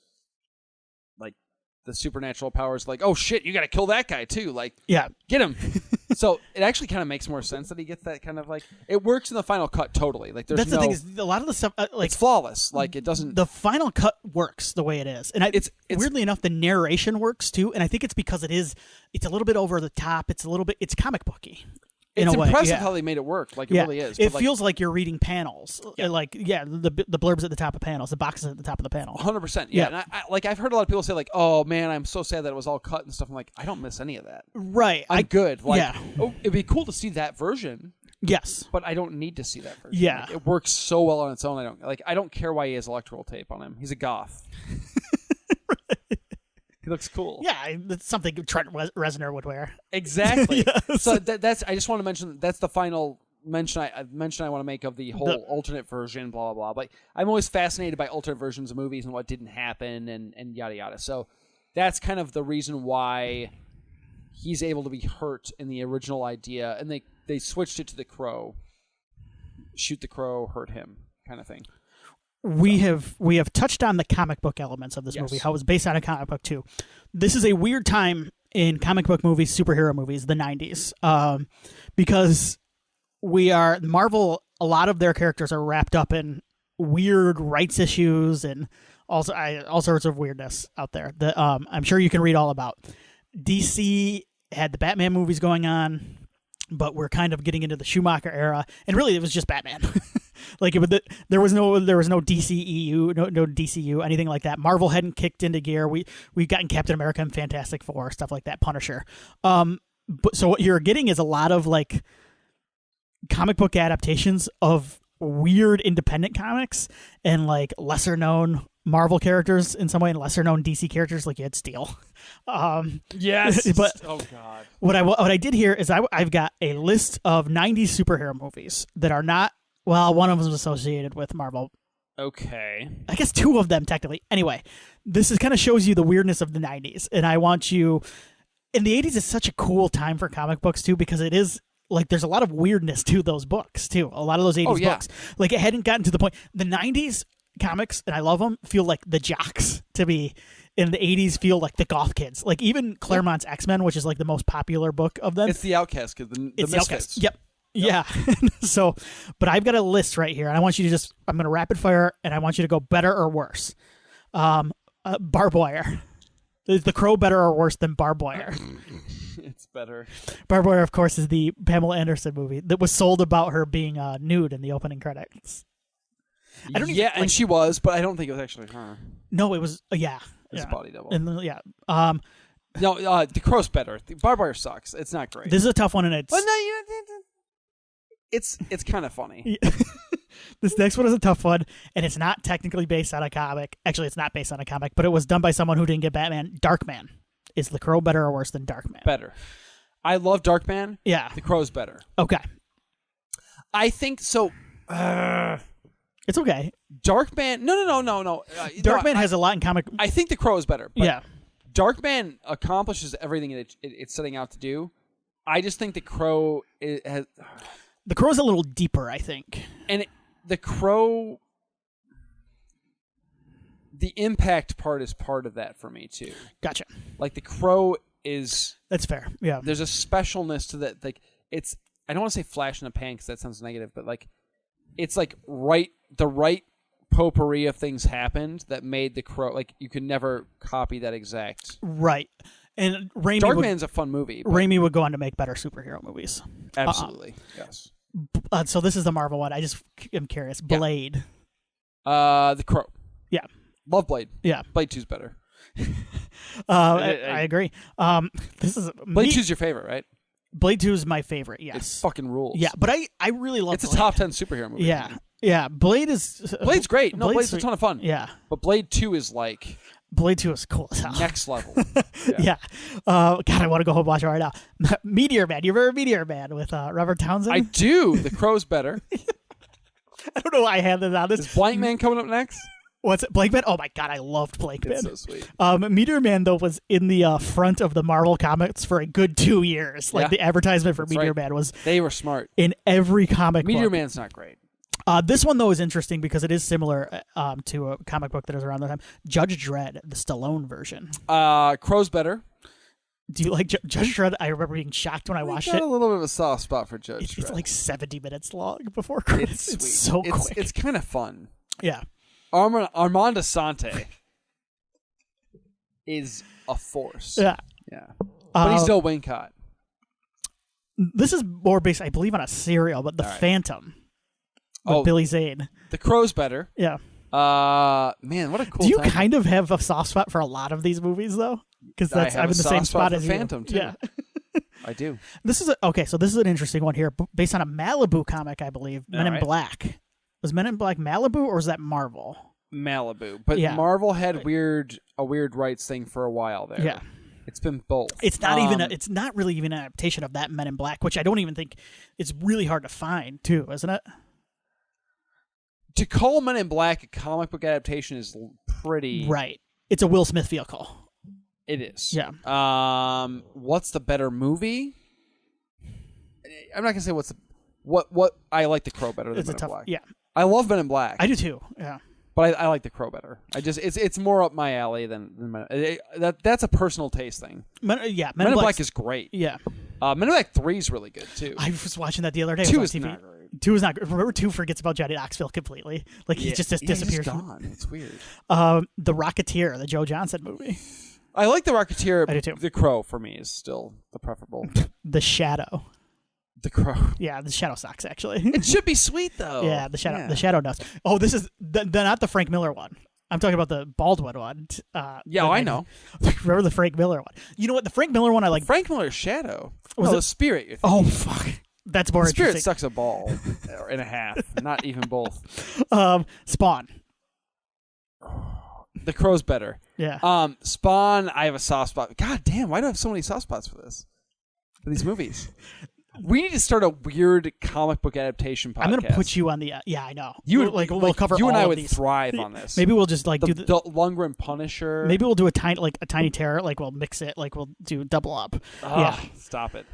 like the supernatural powers like, oh shit, you got to kill that guy too. Like, get him. So it actually kind of makes more sense that he gets that kind of like, it works in the final cut totally. Like there's the thing is a lot of the stuff like it's flawless. Like it doesn't. The final cut works the way it is, and it's weirdly enough the narration works too. And I think it's because it's a little bit over the top. It's comic booky. It's impressive how they made it work. Like it really is. It feels like you're reading panels. Like the blurbs at the top of panels, the boxes at the top of the panel. 100%. Yeah. And I've heard a lot of people say like, "Oh man, I'm so sad that it was all cut and stuff." I'm like, I don't miss any of that. Right. I'm good. Like, it'd be cool to see that version. Yes. But I don't need to see that version. Yeah. Like, it works so well on its own. I don't care why he has electrical tape on him. He's a goth. He looks cool. Yeah, that's something Trent Reznor would wear. Exactly. Yes. So that's. I just want to mention that's the final mention I want to make of the whole alternate version. Blah blah blah. But I'm always fascinated by alternate versions of movies and what didn't happen and yada yada. So that's kind of the reason why he's able to be hurt in the original idea, and they switched it to the Crow shoot the crow, hurt him kind of thing. We have touched on the comic book elements of this movie, how it was based on a comic book too. This is a weird time in comic book movies, superhero movies, the 90s, because Marvel, a lot of their characters are wrapped up in weird rights issues and also all sorts of weirdness out there that I'm sure you can read all about. DC had the Batman movies going on, but we're kind of getting into the Schumacher era, and really it was just Batman. There was no DCEU, no DCU, anything like that. Marvel hadn't kicked into gear. We've gotten Captain America and Fantastic Four, stuff like that, Punisher. So what you're getting is a lot of like comic book adaptations of weird independent comics and like lesser known Marvel characters in some way and lesser known DC characters, like you had Steel. Yes. But oh god. What I did here is I've got a list of 90s superhero movies that are not, well, one of them is associated with Marvel. Okay. I guess two of them technically. Anyway, this is kind of shows you the weirdness of the 90s, and I want you. In the 80s is such a cool time for comic books too, because it is like there's a lot of weirdness to those books too. A lot of those 80s books, like it hadn't gotten to the point. The 90s comics, and I love them, feel like the jocks to me. In the 80s, feel like the goth kids. Like even Claremont's X-Men, which is like the most popular book of them. It's the Outcast kid, the misfits. Yep. Yeah. So, but I've got a list right here, and I want you to I'm going to rapid fire, and I want you to go better or worse. Barbed Wire. Is The Crow better or worse than Barbed Wire? It's better. Barbed Wire, of course, is the Pamela Anderson movie that was sold about her being nude in the opening credits. And she was, but I don't think it was actually her. No, it was, It's a body double. And, No, The Crow's better. The Barbed Wire sucks. It's not great. This is a tough one, and it's... But no, it's kind of funny. This next one is a tough one, and it's not technically based on a comic. Actually, it's not based on a comic, but it was done by someone who didn't get Batman. Darkman. Is The Crow better or worse than Darkman? Better. I love Darkman. Yeah. The Crow's better. Okay. I think so. It's okay. Darkman. No. Darkman has a lot in comic. I think The Crow is better. But yeah. Darkman accomplishes everything it's setting out to do. I just think The Crow has. The Crow's a little deeper, I think. And The Crow. The impact part is part of that for me too. Gotcha. Like The Crow is. That's fair. Yeah. There's a specialness to that. Like it's. I don't want to say flash in the pan because that sounds negative, but like, it's like the right potpourri of things happened that made The Crow. Like you could never copy that exact. Right. And Darkman's a fun movie. Raimi would go on to make better superhero movies. Absolutely. Yes. So this is the Marvel one. I just am curious. Blade. The Crow. Yeah. Love Blade. Yeah. Blade 2's better. I agree. This is Blade 2's your favorite, right? Blade 2 is my favorite, yes. It fucking rules. Yeah, but I really love It's Blade. a top 10 superhero movie. Yeah. Yeah. Blade's great. No, Blade's a ton of fun. Yeah. But Blade 2 is like... Blade 2 is cool as hell. Next level. Yeah. God, I want to go home and watch it right now. Meteor Man. You remember Meteor Man with Robert Townsend? I do. The Crow's better. I don't know why I had this on this. Is Blank Man coming up next? What's it? Blank Man? Oh my god, I loved Blank Man. It's so sweet. Meteor Man though was in the front of the Marvel comics for a good 2 years. Like the advertisement for Meteor Man was. They were smart. In every comic book. Meteor Man's not great. This one though is interesting because it is similar to a comic book that was around the time. Judge Dredd, the Stallone version. Crow's better. Do you like Judge Dredd? I remember being shocked when I watched it. A little bit of a soft spot for Judge Dredd. It's like 70 minutes long before credits. It's so quick. It's kind of fun. Yeah. Armand Asante is a force. Yeah. Yeah. But he's no Wincott. This is more based, I believe, on a serial, but The Phantom with Billy Zane. The Crow's better. Yeah. Man, what a cool Do you time. kind of have a soft spot for a lot of these movies, though? Because I'm in the same spot as you. Phantom, too. Yeah. I do. So this is an interesting one here, based on a Malibu comic, I believe, Men in Black. Was Men in Black Malibu or was that Marvel? Malibu. But Marvel had a weird rights thing for a while there. Yeah. It's been both. It's not it's not really even an adaptation of that Men in Black, which I don't even think it's really hard to find too, isn't it? To call Men in Black a comic book adaptation is pretty... Right. It's a Will Smith vehicle. It is. Yeah. What's the better movie? I'm not going to say what's the... What I like the Crow better than Men in Black. Yeah, I love Men in Black. I do too. Yeah, but I like the Crow better. It's more up my alley than that's a personal taste thing. Men in Black is great. Yeah, Men in Black 3 is really good too. I was watching that the other day. 2 is not great. 2 is not good. Remember 2 forgets about Johnny Knoxville completely. Like he just disappears. He's gone. It's weird. The Rocketeer, the Joe Johnson movie. I like the Rocketeer. I do too. The Crow for me is still the preferable. The Shadow. The Crow. Yeah, the Shadow sucks actually. It should be sweet though. Yeah, the Shadow. Yeah. The Shadow does. Oh, this is not the Frank Miller one. I'm talking about the Baldwin one. I know. Remember the Frank Miller one? You know what? The Frank Miller one I like. Frank Miller's Shadow. The Spirit. You're thinking. Oh fuck. That's more interesting. Spirit sucks a ball and a half, not even both. Spawn. The Crow's better. Yeah. Spawn, I have a soft spot. God damn, why do I have so many soft spots for these movies? We need to start a weird comic book adaptation podcast. I'm going to put you on the. Yeah, I know. We'll cover. You and all I of would these. thrive on this. Maybe we'll just do the Lundgren Punisher. Maybe we'll do a tiny terror. Like we'll mix it. Like we'll do double up. Yeah. Stop it.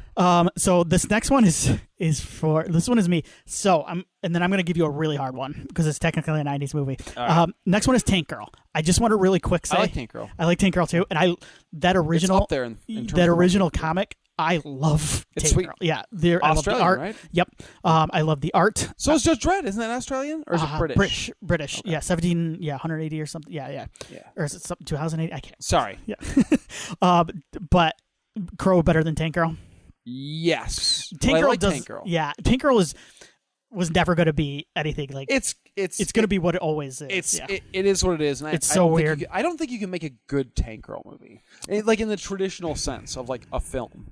So this next one is me. So and then I'm going to give you a really hard one because it's technically a 90s movie. Right. Next one is Tank Girl. I just want to really quick say I like Tank Girl. I like Tank Girl too, and that original it's up there in that original comic. I love Tank Girl. Yeah, I love the art. Right? Yep. I love the art. So is Judge Dredd? Isn't that Australian or is it British? British. Okay. Yeah, 180 or something. Yeah. Or is it 2080? I can't. Sorry. Yeah. But Crow better than Tank Girl. Yes. Tank Girl Tank Girl. Yeah, Tank Girl was never going to be anything like. It's going to be what it always is. It is what it is. And it's so weird. I don't think you can make a good Tank Girl movie, like in the traditional sense of like a film.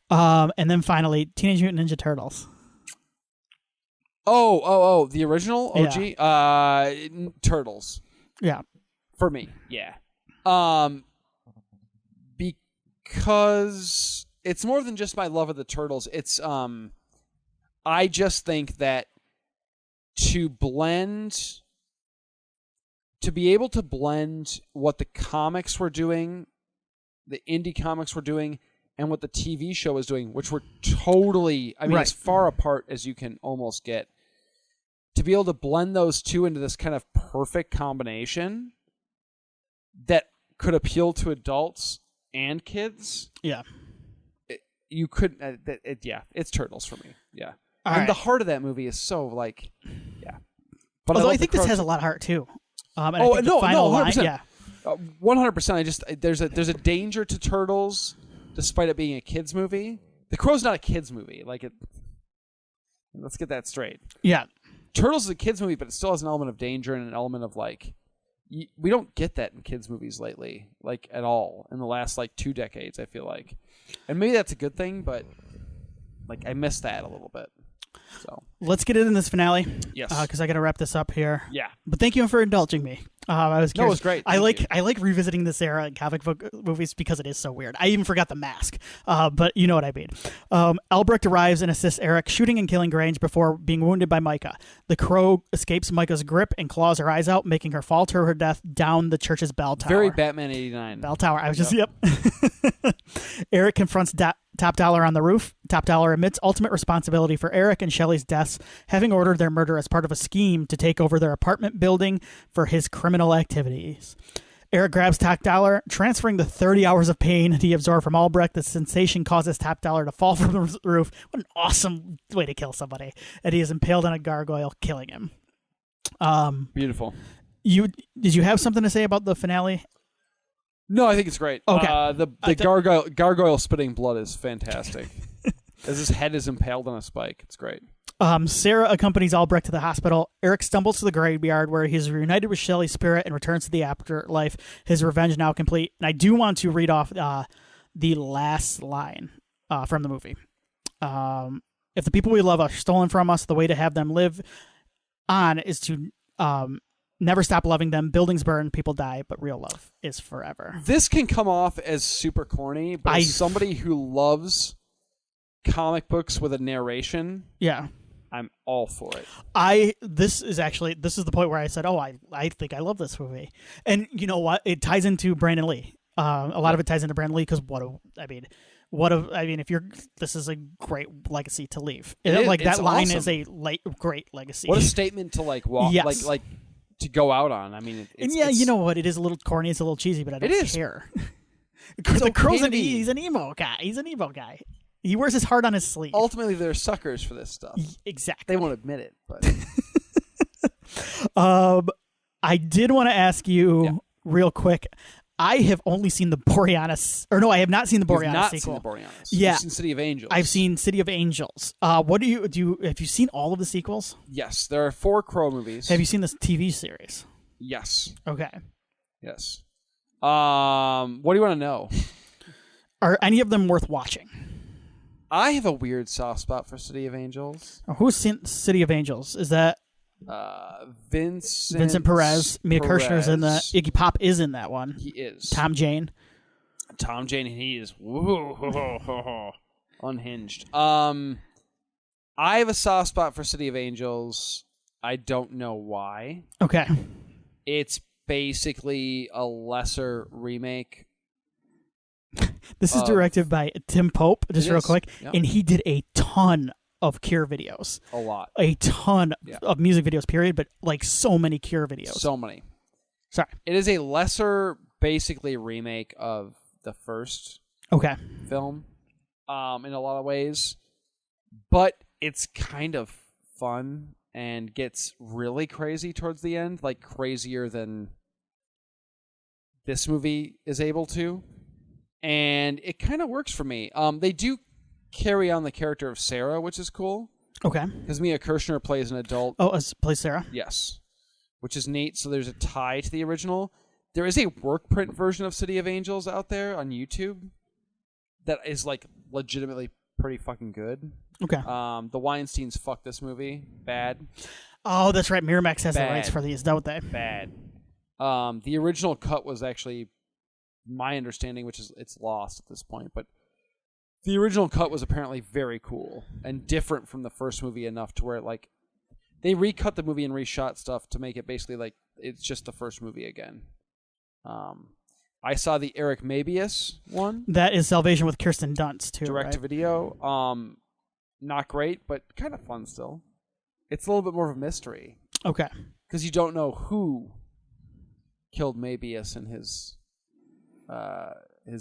And then finally, Teenage Mutant Ninja Turtles. Oh, the original OG? Yeah. Turtles. Yeah. For me, yeah. Because it's more than just my love of the Turtles. It's I just think that to be able to blend what the comics were doing, the indie comics were doing, and what the TV show was doing, which were totally, as far apart as you can almost get, to be able to blend those two into this kind of perfect combination that could appeal to adults and kids. Yeah. You couldn't, it's Turtles for me. Yeah. The heart of that movie is so yeah. But although I think this has a lot of heart too. No, 100%. Yeah. 100%. There's a danger to Turtles, despite it being a kids movie. The Crow's not a kids movie. Let's get that straight. Yeah. Turtles is a kids movie, but it still has an element of danger and an element of we don't get that in kids movies lately, at all in the last 2 decades. I feel like, and maybe that's a good thing, but I miss that a little bit. So let's get into this finale. Yes, because I got to wrap this up here. Yeah, but thank you for indulging me. I was curious. No, it was great. I like revisiting this era in comic book movies because it is so weird. I even forgot the mask, but you know what I mean. Albrecht arrives and assists Eric, shooting and killing Grange before being wounded by Micah. The Crow escapes Micah's grip and claws her eyes out, making her fall to her death down the church's bell tower. Very Batman 89. Bell tower. I was just, yep. Eric confronts Top Dollar on the roof. Top Dollar admits ultimate responsibility for Eric and Shelley's deaths, having ordered their murder as part of a scheme to take over their apartment building for his criminal activities. Eric grabs Top Dollar, transferring the 30 hours of pain he absorbed from Albrecht. The sensation causes Top Dollar to fall from the roof. What an awesome way to kill somebody. And he is impaled on a gargoyle, killing him. Beautiful. Did you have something to say about the finale? No, I think it's great. Okay. The gargoyle spitting blood is fantastic. As his head is impaled on a spike. It's great. Sarah accompanies Albrecht to the hospital. Eric stumbles to the graveyard where he is reunited with Shelley's spirit and returns to the afterlife. His revenge now complete. And I do want to read off the last line from the movie. If the people we love are stolen from us, the way to have them live on is to never stop loving them. Buildings burn, people die, but real love is forever. This can come off as super corny, but as somebody who loves comic books with a narration, yeah, I'm all for it. This is the point where I said, I think I love this movie. And you know what? It ties into Brandon Lee. A lot of it ties into Brandon Lee because this is a great legacy to leave. That line awesome. is a great legacy. What a statement to walk, yes. like to go out on. I mean, you know what? It is a little corny. It's a little cheesy, but I don't care. The crow's he's an emo guy. He's an emo guy. He wears his heart on his sleeve. Ultimately, they're suckers for this stuff. Exactly. They won't admit it, but. I did want to ask you real quick. I have only seen the Boreanaz, I have not seen the Boreanaz sequel. Seen the Boreanaz. Yeah, You've seen City of Angels. I've seen City of Angels. What do you have you seen all of the sequels? Yes, there are 4 Crow movies. Have you seen this TV series? Yes. Okay. Yes. What do you want to know? Are any of them worth watching? I have a weird soft spot for City of Angels. Who's seen City of Angels? Is that Vincent Perez? Mia Kirshner's in that. Iggy Pop is in that one. He is. Tom Jane, and he is unhinged. I have a soft spot for City of Angels. I don't know why. Okay. It's basically a lesser remake. This is directed by Tim Pope, just real quick, yep. And he did a ton of Cure videos. A lot. A ton of music videos, period, but so many Cure videos. So many. Sorry. It is a lesser, basically, remake of the first film in a lot of ways, but it's kind of fun and gets really crazy towards the end, crazier than this movie is able to. And it kind of works for me. They do carry on the character of Sarah, which is cool. Okay. Because Mia Kirshner plays an adult. Oh, plays Sarah? Yes. Which is neat. So there's a tie to the original. There is a work print version of City of Angels out there on YouTube that is legitimately pretty fucking good. Okay. The Weinsteins fucked this movie. Bad. Oh, that's right. Miramax has the rights for these, don't they? Bad. The original cut was actually, my understanding, which is it's lost at this point, but the original cut was apparently very cool and different from the first movie enough to where they recut the movie and reshot stuff to make it basically it's just the first movie again. I saw the Eric Mabius one. That is Salvation with Kirsten Dunst too. Direct to video. Not great, but kind of fun still. It's a little bit more of a mystery. Okay. Because you don't know who killed Mabius and his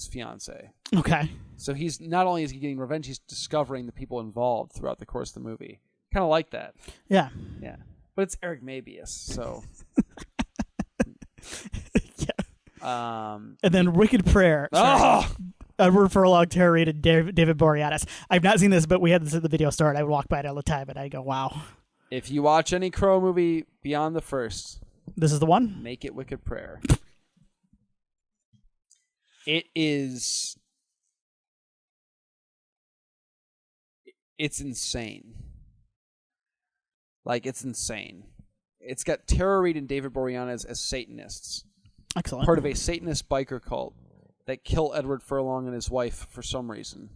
fiance. Okay. So he's not only is he getting revenge, he's discovering the people involved throughout the course of the movie. Kind of like that. Yeah. Yeah. But it's Eric Mabius, so. Yeah. And then Wicked Prayer. Edward Furlong narrated David Boreanaz. I've not seen this, but we had this at the video store, and I would walk by it all the time, and I go, wow. If you watch any Crow movie beyond the first, this is the one? Make it Wicked Prayer. It is... It's insane. It's insane. It's got Tara Reid and David Boreanaz as Satanists. Excellent. Part of a Satanist biker cult that kill Edward Furlong and his wife for some reason.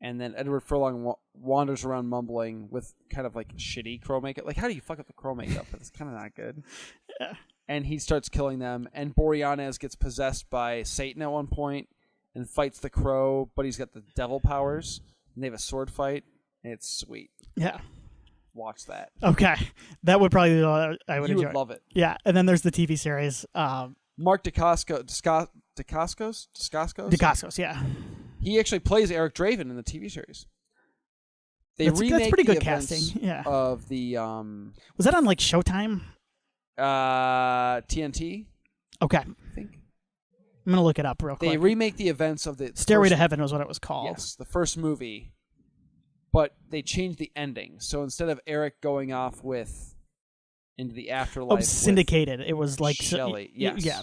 And then Edward Furlong wanders around mumbling with kind of shitty crow makeup. How do you fuck up the crow makeup? It's kind of not good. Yeah. And he starts killing them. And Boreanaz gets possessed by Satan at one point and fights the crow, but he's got the devil powers. And they have a sword fight. And it's sweet. Yeah. Watch that. Okay. That would probably be what I would enjoy. You would love it. Yeah. And then there's the TV series. Mark Dacascos, yeah. He actually plays Eric Draven in the TV series. That's pretty good casting. Yeah. Of the was that on Showtime? TNT. Okay. I think. I'm gonna look it up real quick. They remake the events of the Stairway to Heaven was what it was called. Yes, the first movie. But they changed the ending. So instead of Eric going off into the afterlife, syndicated. It was Shelley. Yes. Yeah.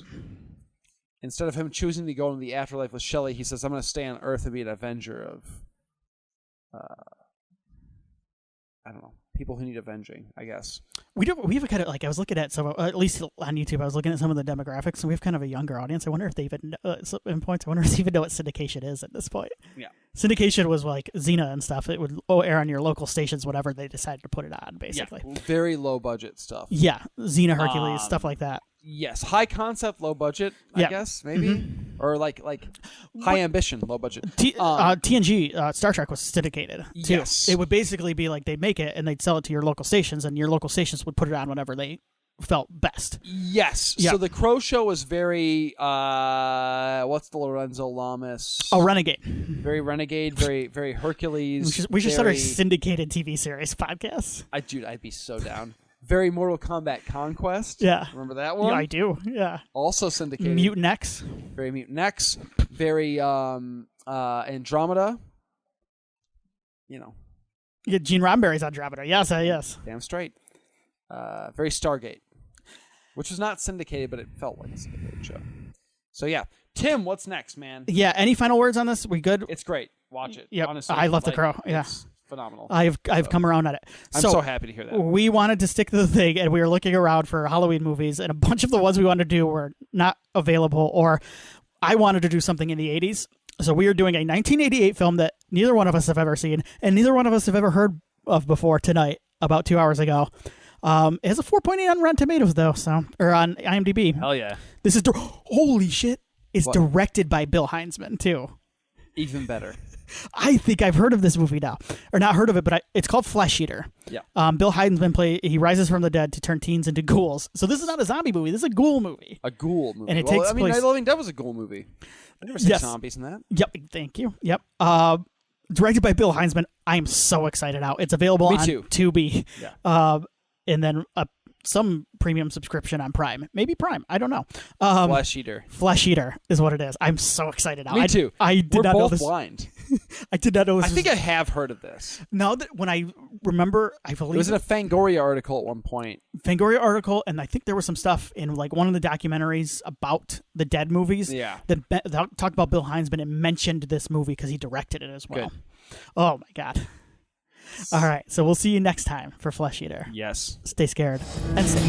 Instead of him choosing to go into the afterlife with Shelley, he says, "I'm going to stay on Earth and be an avenger of, I don't know, people who need avenging." I guess we have kind of I was looking at some, at least on YouTube, I was looking at some of the demographics, and we have kind of a younger audience. I wonder if they even in points. I wonder if they even know what syndication is at this point. Yeah, syndication was Xena and stuff. It would air on your local stations, whatever they decided to put it on, basically. Yeah, very low budget stuff. Yeah, Xena, Hercules, stuff like that. Yes, high concept, low budget. I guess maybe. Mm-hmm. or like high ambition, low budget. TNG, Star Trek was syndicated too. Yes. It would basically be like they'd make it and they'd sell it to your local stations, and your local stations would put it on whenever they felt best. Yes. Yep. So the Crow Show was very what's the Lorenzo Lamas? Oh, Renegade. Very Renegade, very Hercules. We should start a syndicated TV series podcast. I'd be so down. Very Mortal Kombat Conquest. Yeah. Remember that one? Yeah, I do. Yeah. Also syndicated. Mutant X. Very Mutant X. Very Andromeda. You know. Yeah, Gene Roddenberry's Andromeda. Yes, yes. Damn straight. Very Stargate. Which was not syndicated, but it felt like a syndicated show. So yeah. Tim, what's next, man? Yeah, any final words on this? We good? It's great. Watch it. Yep. Honestly. I love The Crow. Yeah. It's phenomenal. I've come around on it. I'm so happy to hear that. We wanted to stick to the thing, and we were looking around for Halloween movies, and a bunch of the ones we wanted to do were not available, or I wanted to do something in the 80s. So we are doing a 1988 film that neither one of us have ever seen, and neither one of us have ever heard of before tonight, about 2 hours ago. It has a 4.8 on Rotten Tomatoes, though, or on IMDb. Hell yeah. This is, holy shit, it's directed by Bill Heinzman, too. Even better. I think I've heard of this movie now. Or not heard of it, but it's called Flesh Eater. Yeah. Bill Heinzman he rises from the dead to turn teens into ghouls. So this is not a zombie movie. This is a ghoul movie. A ghoul movie. And it takes place... Night of the Living Dead was a ghoul movie. I never seen zombies in that. Yep. Thank you. Yep. Directed by Bill Heinzman. I am so excited now. It's available on Tubi. Yeah. And then some premium subscription on Prime. Maybe Prime. I don't know. Flesh Eater. Flesh Eater is what it is. I'm so excited now. Me too. I did not know this. We're both blind. I did not know this. I think I have heard of this. No, when I remember, I believe it was in a Fangoria article at one point. Fangoria article, and I think there was some stuff in like one of the documentaries about the Dead movies. Yeah. That talked about Bill Heinzman and mentioned this movie because he directed it as well. Good. Oh my God. All right, so we'll see you next time for Flesh Eater. Yes. Stay scared and safe.